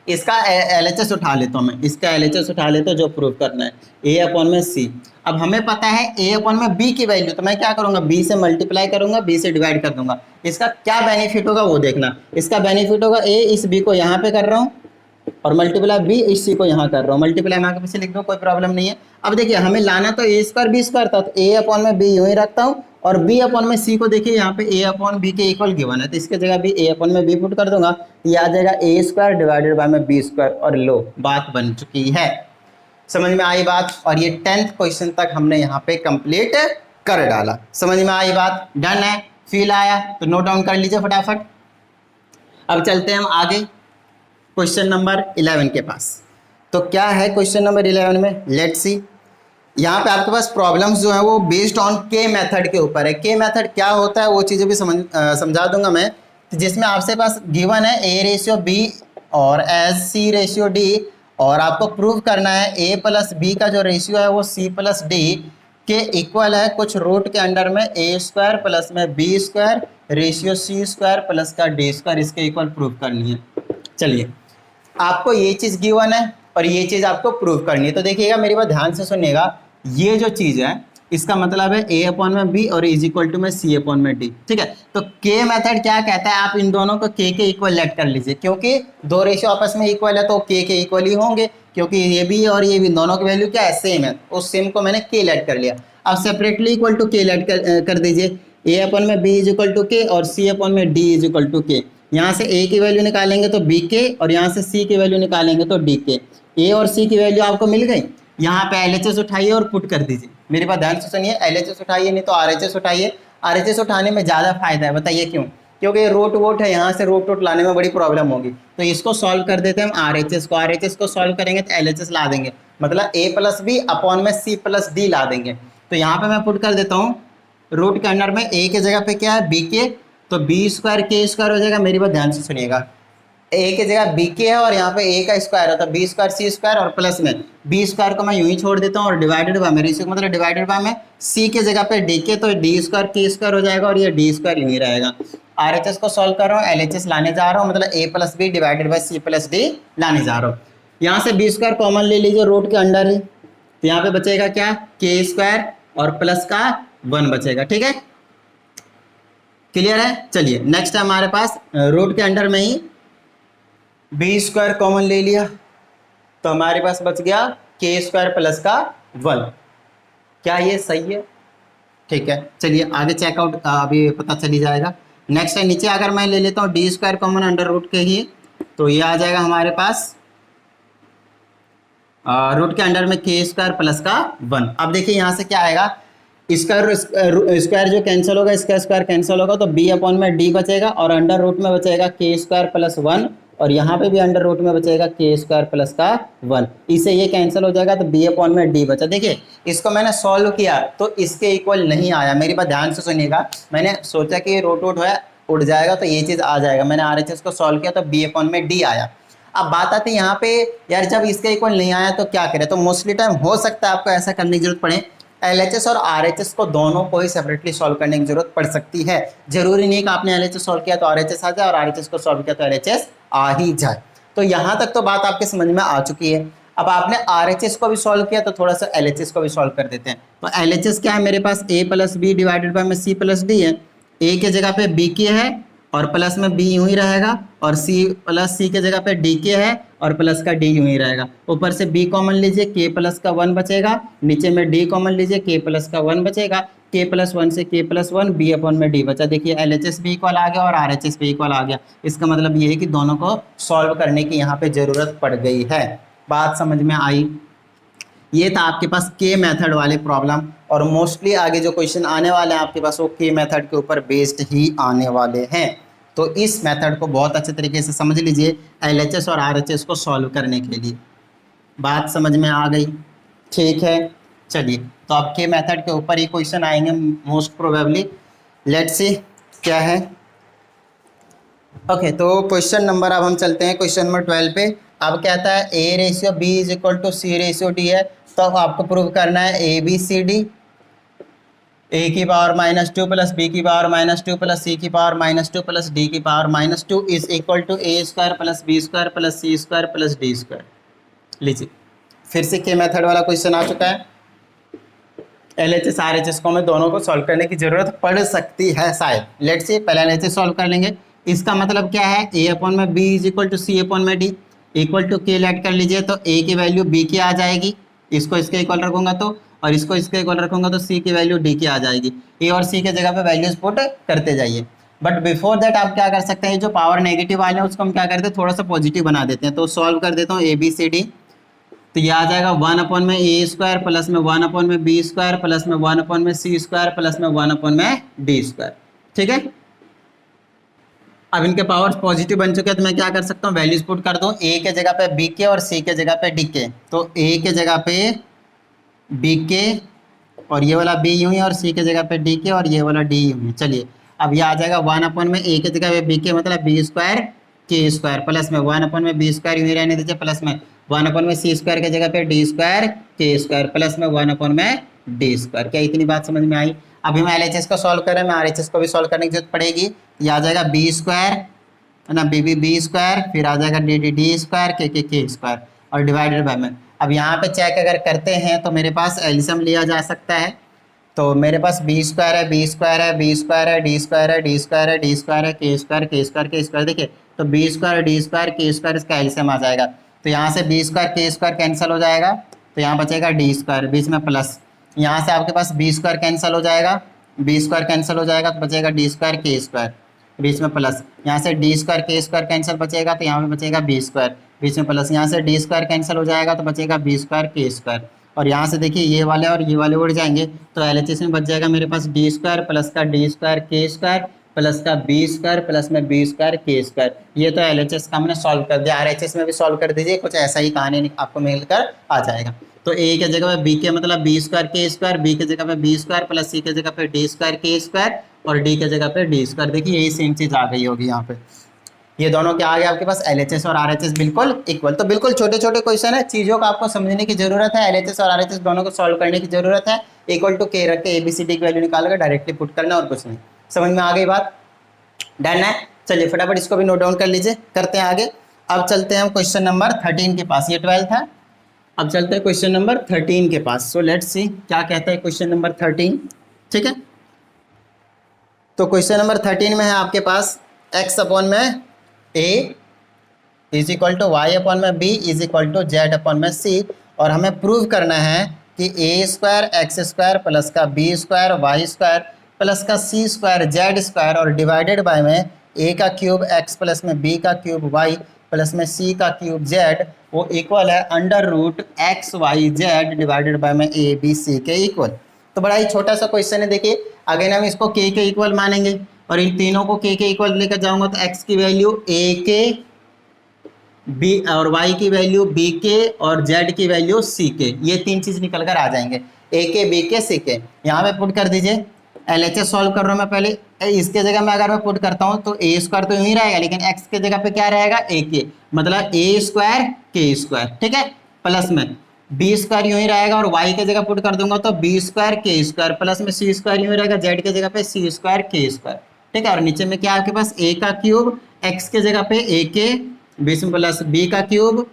इसका LHS उठा लेता हूँ मैं, इसका LHS उठा लेता हूँ, जो प्रूव करना है ए अपॉन में सी। अब हमें पता है ए अपॉन में बी की वैल्यू, तो मैं क्या करूँगा, बी से मल्टीप्लाई करूँगा, बी से डिवाइड कर दूंगा। इसका क्या बेनिफिट होगा वो देखना, इसका बेनिफिट होगा ए इस बी को यहाँ पे कर रहा हूँ, और मल्टीप्लाई बी इसी को यहाँ कर रहा हूँ, मल्टीप्लाई में आगे पीछे लिख दो, कोई प्रॉब्लम नहीं है। अब देखिए हमें लाना तो ए स्क्वायर बी स्क्वायर था, तो ए अपॉन में बी यूँ ही रखता हूँ और बी अपॉन में सी को देखिए यहाँ पे ए अपॉन बी के इक्वल गिवन है, तो इसके जगह भी ए अपॉन में बी पुट कर दूंगा, ये आ जाएगा ए स्क्वायर डिवाइडेड बाय में बी स्क्वायर, और लो बात बन चुकी है। समझ में आई बात? और ये 10th क्वेश्चन तक हमने यहाँ पे कंप्लीट कर डाला। समझ में आई बात? डन है? फील आया? तो नोट डाउन कर लीजिए फटाफट। अब चलते हैं हम आगे क्वेश्चन नंबर 11 के पास। तो क्या है क्वेश्चन नंबर 11 में, लेट्स सी। यहाँ पे आपके पास प्रॉब्लम्स जो है वो बेस्ड ऑन के मेथड के ऊपर है। के मेथड क्या होता है वो चीज़ें भी समझा दूंगा मैं, जिसमें आपसे पास गिवन है ए रेशियो बी और एज सी रेशियो डी, और आपको प्रूव करना है ए प्लस बी का जो रेशियो है वो सी प्लस डी के इक्वल है कुछ रूट के अंडर में ए स्क्वायर प्लस में B square ratio C square plus का डी स्क्वायर, इसके इक्वल प्रूव करनी है। चलिए आपको ये चीज़ गिवन है और ये चीज़ आपको प्रूव करनी है। तो देखिएगा मेरी बात ध्यान से सुनिएगा, ये जो चीज़ है इसका मतलब है ए अपॉन में बी और इज इक्वल टू में सी अपॉन में डी। ठीक है, तो के मेथड क्या कहता है, आप इन दोनों को के इक्वल लेट कर लीजिए, क्योंकि दो रेशियो आपस में इक्वल है तो के इक्वल ही होंगे, क्योंकि ये भी और ये भी दोनों की वैल्यू क्या है, सेम है। उस सेम को मैंने के लेट कर लिया। अब separately equal to K let कर दीजिए, ए अपॉन में बी इज इक्वल टू के और सी अपॉन में डी इज इक्वल टू के। यहाँ से ए की वैल्यू निकालेंगे तो बी के, और यहाँ से सी की वैल्यू निकालेंगे तो डी के। ए और सी की वैल्यू आपको मिल गई, यहाँ पे LHS उठाइए और पुट कर दीजिए। मेरी बात ध्यान से सुनिए, LHS उठाइए नहीं तो RHS उठाइए। RHS उठाने में ज़्यादा फायदा है, बताइए क्यों? क्योंकि रूट वोट है, यहाँ से रूट वोट लाने में बड़ी प्रॉब्लम होगी, तो इसको सॉल्व कर देते हैं हम RHS को। RHS को सॉल्व करेंगे तो LHS ला देंगे, मतलब A प्लस बी अपॉन में C प्लस डी ला देंगे। तो यहाँ पे मैं पुट कर देता हूँ, रूट के अंडर में A के जगह पे क्या है, B के, तो बी स्क्वायर के स्क्वायर हो जाएगा। मेरी बात ध्यान से सुनिएगा, ए की जगह बी के है और यहाँ पे ए का स्क्वायर है, तो बी स्क्वायर सी स्क्वायर और प्लस में बी स्क्वायर को मैं यूं ही छोड़ देता हूँ और डिवाइडेड बाय में, रेशियो मतलब डिवाइडेड बाय में सी के जगह पे डी के, तो डी स्क्वायर के स्क्वायर हो जाएगा और ये डी स्क्वायर यूं ही रहेगा। RHS को सॉल्व कर रहा हूँ, LHS लाने जा रहा हूँ, मतलब A plus B divided by C plus D लाने जा रहा हूँ। यहाँ से बी स्क्वायर कॉमन ले लीजिए, रूट के अंडर ही, तो यहाँ पे बचेगा क्या, के स्क्वायर और प्लस का 1 बचेगा। ठीक है, क्लियर है? चलिए नेक्स्ट है हमारे पास रूट के अंडर में ही बी स्क्वायर कॉमन ले लिया, तो हमारे पास बच गया के स्क्वायर प्लस का 1। क्या ये सही है? ठीक है, चलिए आगे चेकआउट अभी पता चली जाएगा। नेक्स्ट है नीचे अगर मैं ले लेता हूँ D square common under root के ही, तो ये आ जाएगा हमारे पास रूट के अंडर में के स्क्वायर प्लस का 1। अब देखिए यहाँ से क्या आएगा, स्क्वायर जो कैंसिल होगा, इसका स्क्वायर कैंसिल होगा, तो बी अपॉन में डी बचेगा और अंडर रूट में बचेगा के स्क्वायर प्लस 1, और यहाँ पे भी अंडर रूट में बचेगा के स्क्वायर प्लस का 1। इससे ये कैंसिल हो जाएगा तो बी अपॉन में डी बचा। देखिए इसको मैंने सॉल्व किया तो इसके इक्वल नहीं आया। मेरी बात ध्यान से सुनिएगा, मैंने सोचा कि रूट वोट है उड़ जाएगा तो ये चीज़ आ जाएगा, मैंने RHS को सॉल्व किया तो बी अपॉन में डी आया। अब बात आती है यहाँ पे, यार जब इसके इक्वल नहीं आया तो क्या करें? तो मोस्टली टाइम हो सकता है आपको ऐसा करने की जरूरत पड़े, LHS और RHS को दोनों को ही सेपरेटली सॉल्व करने की जरूरत पड़ सकती है। जरूरी नहीं कि आपने LHS सॉल्व किया तो RHS आ जाए और RHS को सॉल्व किया तो LHS आ ही जाए। तो यहाँ तक तो बात आपके समझ में आ चुकी है। अब आपने RHS को भी सॉल्व किया तो थोड़ा सा LHS को भी सॉल्व कर देते हैं। तो LHS क्या है, मेरे पास a plus B divided by में c प्लस डी है। a के जगह पे b के है और प्लस में b यूं ही रहेगा, और c प्लस c के जगह पे d के है और प्लस का d यूं ही रहेगा। ऊपर से b कॉमन लीजिए, k प्लस का 1 बचेगा, नीचे में d कॉमन लीजिए, k प्लस का 1 बचेगा, k प्लस 1 से k प्लस 1 b अपॉन में d बचा। देखिए LHS भी इक्वल आ गया और RHS भी इक्वल आ गया। इसका मतलब ये है कि दोनों को सॉल्व करने की यहाँ पे ज़रूरत पड़ गई है। बात समझ में आई? ये था आपके पास के मेथड वाले प्रॉब्लम, और मोस्टली आगे जो क्वेश्चन आने वाले हैं आपके पास वो के मेथड के ऊपर बेस्ड ही आने वाले हैं। तो इस मेथड को बहुत अच्छे तरीके से समझ लीजिए LHS और RHS को सॉल्व करने के लिए। बात समझ में आ गई? ठीक है, चलिए तो अब के मेथड के ऊपर ही क्वेश्चन आएंगे मोस्ट प्रोबेबली। लेट्स सी क्या है। ओके, तो क्वेश्चन नंबर अब हम चलते हैं क्वेश्चन नंबर 12 पे। अब कहता है a ratio b is equal to c ratio d है, तो आपको प्रूव करना है ABCD a की पावर -2 प्लस b की पावर -2 प्लस c की पावर -2 प्लस d की power -2 is equal to a square plus b square plus c square plus d square. लीजिए फिर से के मेथड वाला क्वेश्चन आ चुका है। LHS RHS को हमें दोनों को सॉल्व करने की जरूरत पड़ सकती है शायद। लेट्स से पहले LHS सॉल्व कर लेंगे। इसका मतलब क्या है, a अपॉन में b is equal to c upon में d। Equal to K let कर लीजिए तो ए की वैल्यू बी की आ जाएगी, इसको इसके इक्वल रखूंगा तो, और इसको इसके इक्वल रखूंगा तो सी की वैल्यू डी की आ जाएगी। ए और सी के जगह पे वैल्यूज पुट करते जाइए। बट बिफोर दैट आप क्या कर सकते हैं, जो पावर नेगेटिव वाले हैं उसको हम क्या करते हैं, थोड़ा सा पॉजिटिव बना देते हैं। तो सॉल्व कर देता हूँ ए बी सी डी, तो ये आ जाएगा 1 में ए स्क्वायर प्लस में 1 में बी स्क्वायर प्लस में 1 में सी स्क्वायर प्लस में 1 में डी स्क्वायर। ठीक है, अब इनके पावर्स पॉजिटिव बन चुके हैं तो मैं क्या कर सकता हूँ, वैल्यूज पुट कर दूँ। ए के जगह पे बी के और सी के जगह पे डी के, तो ए के जगह पे बी के और ये वाला बी यूं ही, और सी के जगह पे डी के और ये वाला डी यूं ही। चलिए अब ये आ जाएगा 1 में ए के जगह पे बी के मतलब बी स्क्वायर के स्क्वायर प्लस में 1 में बी स्क्वायर यूं ही रहने दीजिए प्लस में 1 में सी स्क्वायर के जगह पे डी स्क्वायर के स्क्वायर प्लस में 1 में डी स्क्वायर। क्या इतनी बात समझ में आई? अभी मैं LHS को सॉल्व कर रहा हूँ, मैं RHS को भी सॉल्व करने की जरूरत पड़ेगी। ये आ जाएगा बी स्क्वायर है ना, बी स्क्वायर, फिर आ जाएगा डी स्क्वायर के स्क्वायर और डिवाइडेड बाय में। अब यहाँ पे चेक अगर करते हैं तो मेरे पास एल्सियम लिया जा सकता है। तो मेरे पास बी स्क्वायर है, बी स्क्वायर है, बी स्क्वायर है, डी स्क्वायर है, डी स्क्वायर है, डी स्क्वायर है, के स्क्वायर के स्क्वायर के स्क्वायर। देखिए तो बी स्क्वायर डी स्क्वायर के स्क्वायर इसका एल्सियम आ जाएगा। तो यहाँ से बी स्क्वायर के स्क्वायर कैंसिल हो जाएगा, तो यहाँ बचेगा डी स्क्वायर, बीच में प्लस। यहाँ से आपके पास बी स्क्वायर कैंसिल हो जाएगा, बी स्क्वायर कैंसिल हो जाएगा तो बचेगा डी स्क्वायर के स्क्वायर, बीच में प्लस। यहाँ से डी स्क्वायर के स्क्वायर कैंसिल बचेगा तो यहाँ पे बचेगा बी स्क्वायर, बीच में प्लस। यहाँ से डी स्क्वायर कैंसिल हो जाएगा तो बचेगा बी स्क्वायर के स्क्वायर, और यहाँ से देखिए ये वाले और ये वाले उड़ जाएंगे तो LHS में बच जाएगा मेरे पास डी स्क्वायर प्लस का डी स्क्वायर के स्क्वायर प्लस का बी स्क्वायर प्लस में बी स्क्वायर के स्क्वायर। ये तो LHS का हमने सॉल्व कर दिया। RHS में भी सॉल्व कर दीजिए, कुछ ऐसा ही कहानी आपको मिलकर आ जाएगा। तो ए के जगह पे बी के मतलब बी स्क्वायर के स्क्वायर, बी के जगह पे बी स्क्वायर प्लस सी के जगह पे डी स्क्वायर के स्क्वायर और डी के जगह पे डी स्क्वायर। देखिए यही सेम चीज आ गई होगी यहाँ पे। ये दोनों क्या आ गया आपके पास, LHS और RHS बिल्कुल इक्वल। तो बिल्कुल छोटे छोटे क्वेश्चन है, चीज़ों को आपको समझने की जरूरत है। LHS और RHS दोनों को सॉल्व करने की जरूरत है। इक्वल टू के रख के ABCD की वैल्यू निकाल कर डायरेक्टली पुट करना और कुछ नहीं। समझ में आ गई बात? डन है। चलिए फटाफट इसको भी नोट डाउन कर लीजिए, करते हैं आगे। अब चलते हैं हम क्वेश्चन नंबर 13 के पास। ये 12 था, अब चलते हैं क्वेश्चन नंबर 13 के पास। सो लेट्स सी क्या कहता है क्वेश्चन नंबर 13। ठीक है, तो क्वेश्चन नंबर 13 में है आपके पास x अपॉन में a is equal to Y upon में b is equal to Z upon में c, और हमें प्रूव करना है कि a square X square plus का b square Y square plus का c स्क्वायर जेड स्क्वायर और डिवाइडेड बाय में a का क्यूब x प्लस में b का क्यूब y प्लस में c का क्यूब z वो इक्वल है under root x Y Z divided by में a b c के इक्वल। तो बड़ा ही छोटा सा क्वेश्चन है। देखिए अगेन हम इसको k के इक्वल मानेंगे और इन तीनों को k के इक्वल लेकर जाऊंगा तो x की वैल्यू a के, b और y की वैल्यू b के और z की वैल्यू c के, ये तीन चीज निकल कर आ जाएंगे। a के, b के, c के यहाँ पे पुट कर दीजिए। LHS सॉल्व कर रहा हूँ मैं पहले। इसके जगह में अगर मैं पुट करता हूँ तो a स्क्वायर तो यही रहेगा, लेकिन x के जगह पे क्या रहेगा a के, मतलब a स्क्वायर के स्क्वायर। ठीक है, प्लस में b स्क्वायर यूं ही रहेगा और y के जगह पुट कर दूंगा तो b स्क्वायर के स्क्वायर प्लस में c स्क्वायर यूं ही रहेगा, z के जगह पे c स्क्वायर के स्क्वायर। ठीक है, और नीचे में क्या आपके पास a का क्यूब, x के जगह पे a के, बीच में प्लस b का क्यूब,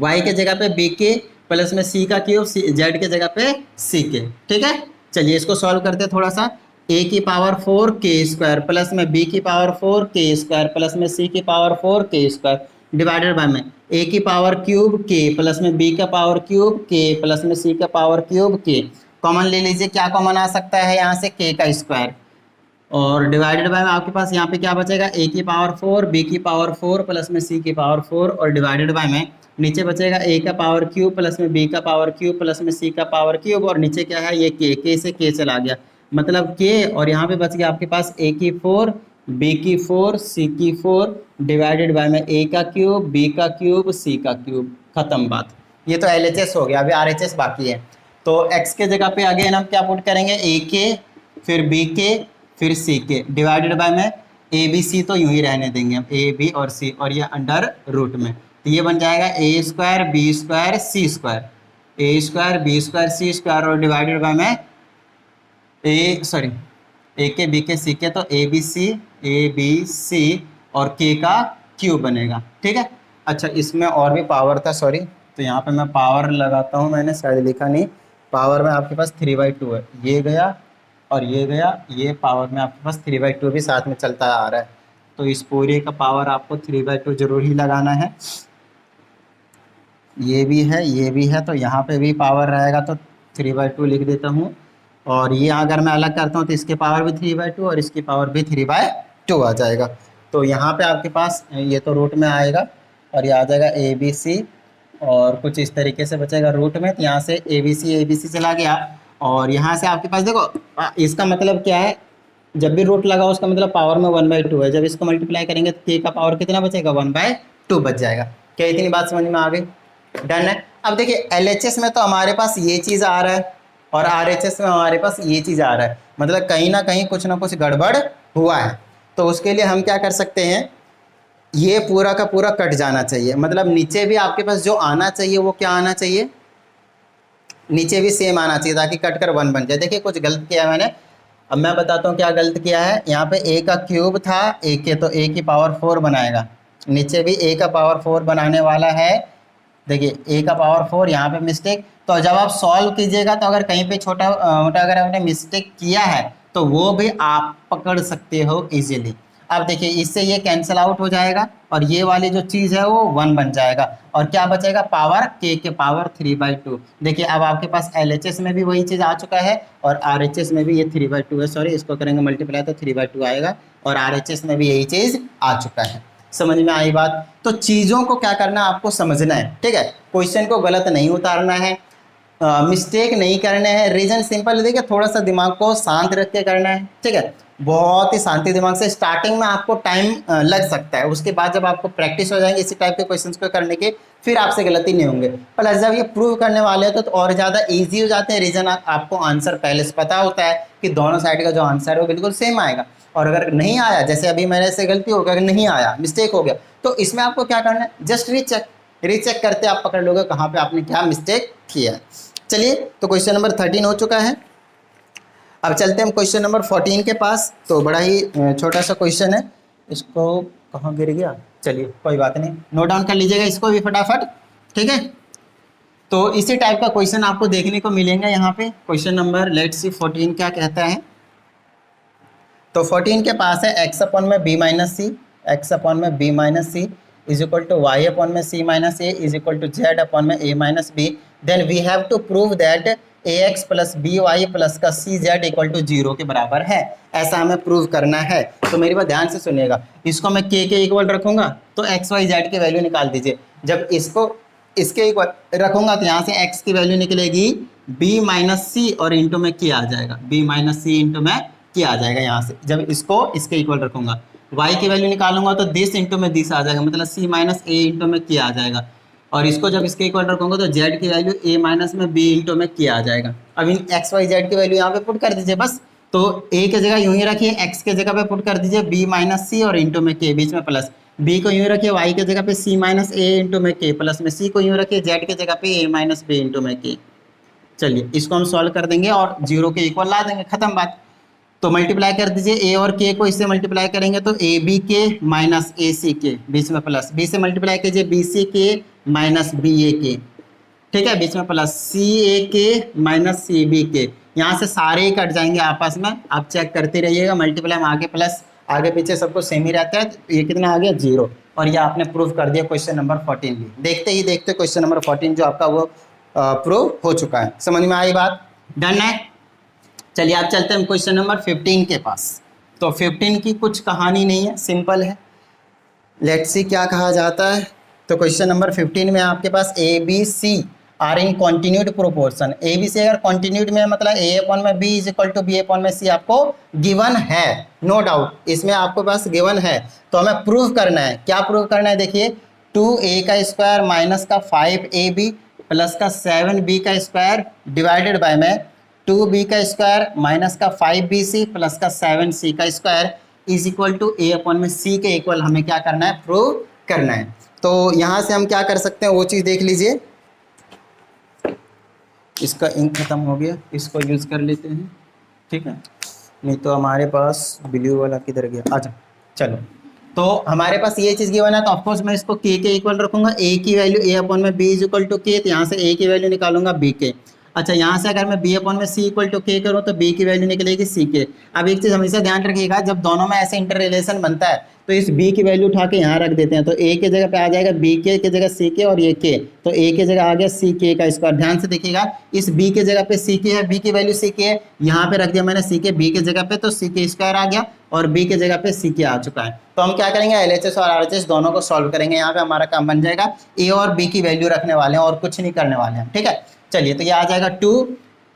y के जगह पे b के प्लस में c का क्यूब, z के जगह पे c के। ठीक है, चलिए इसको सॉल्व करते हैं थोड़ा सा। a की पावर 4 के स्क्वायर प्लस में b की पावर 4 के स्क्वायर प्लस में c की पावर 4 के स्क्वायर डिवाइडेड बाय में a की पावर क्यूब k प्लस में b का पावर क्यूब k प्लस में c का पावर क्यूब k। कॉमन ले लीजिए, क्या कॉमन आ सकता है यहाँ से, k का स्क्वायर, और डिवाइडेड बाय में आपके पास यहाँ पे क्या बचेगा, a की पावर 4 b की पावर 4 प्लस में c की पावर 4 और डिवाइडेड बाय में नीचे बचेगा a का पावर क्यूब प्लस में b का पावर क्यूब प्लस में c का पावर क्यूब, और नीचे क्या है ये k से k चला गया मतलब k, और यहाँ पे बच गया आपके पास a की 4 b की 4 c की 4 डिवाइडेड बाय में a का क्यूब b का क्यूब c का क्यूब। खत्म बात। ये तो LHS हो गया, अभी RHS बाकी है। तो x के जगह पे अगेन हम क्या पुट करेंगे, a के, फिर b के, फिर c के डिवाइडेड बाय में a b c तो यूं ही रहने देंगे हम, a b और c, और ये अंडर रूट में। तो ये बन जाएगा a square b square c square, a square b square c square और डिवाइडेड बाय में a के b के c के, तो a b c और k का क्यूब बनेगा। ठीक है, अच्छा इसमें और भी पावर था, सॉरी, तो यहाँ पे मैं पावर लगाता हूँ, मैंने शायद लिखा नहीं। पावर में आपके पास 3/2 है, ये गया और ये गया, ये पावर में आपके पास 3/2 भी साथ में चलता आ रहा है, तो इस पूरे का पावर आपको 3/2 जरूर ही लगाना है। ये भी है, ये भी है, तो यहाँ पे भी पावर रहेगा तो 3/2 लिख देता हूँ। और ये अगर मैं अलग करता हूँ तो इसकी पावर भी 3/2 और इसकी पावर भी 3/2 आ जाएगा। तो यहाँ पे आपके पास ये तो रूट में आएगा और ये आ जाएगा ABC और कुछ इस तरीके से बचेगा रूट में। तो यहाँ से ABC चला गया और यहाँ से आपके पास देखो इसका मतलब क्या है, जब भी रूट लगा उसका मतलब पावर में 1/2 है। जब इसको मल्टीप्लाई करेंगे तो k का पावर कितना बचेगा, 1/2 बच जाएगा। क्या इतनी बात समझ में आ गई? डन है। अब देखिए LHS में तो हमारे पास ये चीज़ आ रहा है और RHS में हमारे पास ये चीज़ आ रहा है, मतलब कहीं ना कहीं कुछ ना कुछ गड़बड़ हुआ है। तो उसके लिए हम क्या कर सकते हैं, ये पूरा का पूरा कट जाना चाहिए, मतलब नीचे भी आपके पास जो आना चाहिए वो क्या आना चाहिए, नीचे भी सेम आना चाहिए ताकि कट कर 1 बन जाए। देखिए कुछ गलत किया है मैंने, अब मैं बताता हूँ क्या गलत किया है। यहाँ पे a का क्यूब था a के, तो a की पावर 4 बनाएगा, नीचे भी a का पावर 4 बनाने वाला है। देखिए a का पावर 4, यहाँ पे मिस्टेक। तो जब आप सॉल्व कीजिएगा तो अगर कहीं पे छोटा मोटा अगर आपने मिस्टेक किया है तो वो भी आप पकड़ सकते हो इजीली। अब देखिए इससे ये कैंसिल आउट हो जाएगा और ये वाली जो चीज़ है वो 1 बन जाएगा और क्या बचेगा, पावर k के पावर 3/2। देखिए अब आपके पास LHS में भी वही चीज़ आ चुका है और RHS में भी ये 3/2 है, सॉरी इसको करेंगे मल्टीप्लाई तो 3/2 आएगा और RHS में भी यही चीज़ आ चुका है। समझ में आई बात? तो चीज़ों को क्या करना है, आपको समझना है, ठीक है। क्वेश्चन को गलत नहीं उतारना है, मिस्टेक नहीं करने हैं। रीजन सिंपल है, देखिए थोड़ा सा दिमाग को शांत रख के करना है, ठीक है। बहुत ही शांति दिमाग से। स्टार्टिंग में आपको टाइम लग सकता है, उसके बाद जब आपको प्रैक्टिस हो जाएंगे इसी टाइप के क्वेश्चंस को करने के, फिर आपसे गलती नहीं होंगे। प्लस जब ये प्रूव करने वाले हैं तो और ज़्यादा ईजी हो जाते हैं। रीजन आपको आंसर पहले से पता होता है कि दोनों साइड का जो आंसर है वो बिल्कुल सेम आएगा। और अगर नहीं आया, जैसे अभी मेरे से गलती हो गया, अगर नहीं आया, मिस्टेक हो गया, तो इसमें आपको क्या करना है, जस्ट रीचेक करते आप पकड़ लोगे कहाँ पे आपने क्या मिस्टेक किया है। चलिए तो क्वेश्चन नंबर 13 हो चुका है। अब चलते हैं हम क्वेश्चन नंबर 14 के पास। तो बड़ा ही छोटा सा क्वेश्चन है, इसको कहाँ गिर गया, चलिए कोई बात नहीं, नोट डाउन कर लीजिएगा इसको भी फटाफट, ठीक है। तो इसी टाइप का क्वेश्चन आपको देखने को मिलेंगे यहाँ पे। क्वेश्चन नंबर लेट्स सी 14 क्या कहता है। तो 14 के पास है x अपॉन में b minus C, X upon में b minus C is equal to Y upon में c minus A is equal to Z upon में a minus B. Then we have to prove that ax plus B Y plus का C Z equal to 0 के बराबर है। ऐसा हमें prove करना है। तो मेरी बात ध्यान से सुनिएगा, इसको मैं k के इक्वल रखूंगा तो x y z की वैल्यू निकाल दीजिए। जब इसको इसके इक्वल रखूंगा तो यहाँ से x की वैल्यू निकलेगी b माइनस सी और इंटू में k आ जाएगा, b माइनस सी इंटू में k आ जाएगा यहाँ से। जब इसको इसके इक्वल रखूंगा, y की वैल्यू निकालूंगा तो दिस इंटू में दिस आ जाएगा, मतलब c माइनस ए इंटू में k आ जाएगा। और इसको जब इसके इक्वल रखूंगा तो z की वैल्यू a माइनस में b इंटू में k आ जाएगा। अब इन x y z की वैल्यू यहाँ पे पुट कर दीजिए बस। तो a की जगह यूं ही रखिए, x के जगह पे पुट कर दीजिए b माइनस सी और इंटू में k, बीच में प्लस। b को यूं रखिए y के जगह पे c माइनस ए इंटू में k, प्लस में c को यूं रखिए z के जगह पे a माइनस b इंटू में k। चलिए इसको हम सॉल्व कर देंगे और 0 के इक्वल ला देंगे, खत्म बात। तो मल्टीप्लाई कर दीजिए a और k को, इससे मल्टीप्लाई करेंगे तो ए बी के माइनस ए सी के, बीच में प्लस। b से मल्टीप्लाई कीजिए बी सी के माइनस बी ए के, ठीक है, बीच में प्लस सी ए के माइनस सी बी के। यहाँ से सारे ही कट जाएंगे आपस में, आप चेक करते रहिएगा। मल्टीप्लाई में आगे प्लस, आगे पीछे सबको सेम ही रहता है। तो ये कितना आ गया, 0। और ये आपने प्रूव कर दिया क्वेश्चन नंबर 14 भी। देखते ही देखते क्वेश्चन नंबर 14 जो आपका वो प्रूव हो चुका है। समझ में आई बात? डन है। चलिए आप चलते हैं क्वेश्चन नंबर 15 के पास। तो 15 की कुछ कहानी नहीं है, सिंपल है। लेट्स सी क्या कहा जाता है। तो क्वेश्चन नंबर 15 में आपके पास A B C are in continued proportion. A B C अगर कॉन्टिन्यूड में मतलब ए अपॉन में B is equal to B upon में सी आपको गिवन है, नो डाउट इसमें आपको पास गिवन है। तो हमें प्रूव करना है। क्या प्रूव करना है, देखिए 2a का स्क्वायर माइनस का 5ab प्लस का 7b का स्क्वायर डिवाइडेड बाय में 2b का स्क्वायर माइनस का 5bc प्लस का 7c का square is equal to a upon में c के इक्वल हमें क्या करना है, प्रूव करना है। तो यहाँ से हम क्या कर सकते हैं वो चीज़ देख लीजिए। इसका इंक खत्म हो गया, इसको यूज़ कर लेते हैं, ठीक है। नहीं तो हमारे पास ब्लू वाला किधर गया, अच्छा चलो। तो हमारे पास ये चीज़ गिवन है तो ऑफकोर्स मैं इसको k के इक्वल रखूंगा। a की वैल्यू a अपॉन में b is equal to k, तो यहाँ से a की वैल्यू निकालूंगा b के। अच्छा यहाँ से अगर मैं b अपॉन में c इक्वल टू के करूँ तो b की वैल्यू निकलेगी c के। अब एक चीज हमेशा ध्यान रखिएगा, जब दोनों में ऐसे इंटर रिलेशन बनता है तो इस b की वैल्यू उठा के यहाँ रख देते हैं, तो a की जगह पे आ जाएगा b के जगह c के, और ये k, तो a की जगह आ गया c k का स्क्वायर। ध्यान से देखिएगा, इस b की जगह पे c k है, b की वैल्यू c k है, यहाँ पे रख दिया मैंने c के b की जगह पे, तो c k स्क्वायर आ गया और b की जगह पे c k आ चुका है। तो हम क्या करेंगे, LHS और RHS दोनों को सॉल्व करेंगे। यहाँ पे हमारा काम बन जाएगा, a और b की वैल्यू रखने वाले हैं और कुछ नहीं करने वाले हैं, ठीक है। चलिए, तो ये आ जाएगा 2,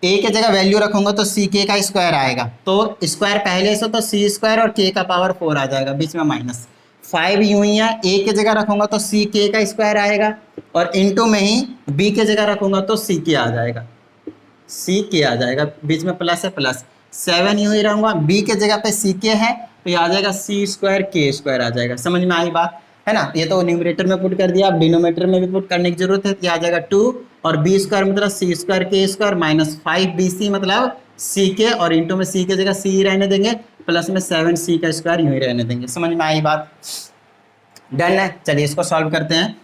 a के जगह वैल्यू रखूंगा तो c k का स्क्वायर आएगा, तो स्क्वायर पहले से तो c स्क्वायर और k का पावर 4 आ जाएगा, बीच में माइनस 5 यूं ही है। a के जगह रखूंगा तो c k का स्क्वायर आएगा, और इनटू में ही b के जगह रखूंगा तो c k आ जाएगा, c k आ जाएगा, बीच में प्लस है, प्लस 7 यूं ही रहूंगा। b के जगह पे c k है तो ये आ जाएगा c स्क्वायर k स्क्वायर आ जाएगा। समझ में आई बात, है ना। ये तो न्यूमरेटर में पुट कर दिया, अब डिनोमिनेटर में भी पुट करने की जरूरत है, तो आ जाएगा 2 और b स्क्वायर मतलब c square k square minus 5bc मतलब c के, और इंटू में c की जगह c ही रहने देंगे, प्लस में 7c का स्क्वायर यूं ही रहने देंगे। समझ में आई बात, डन है। चलिए इसको सॉल्व करते हैं।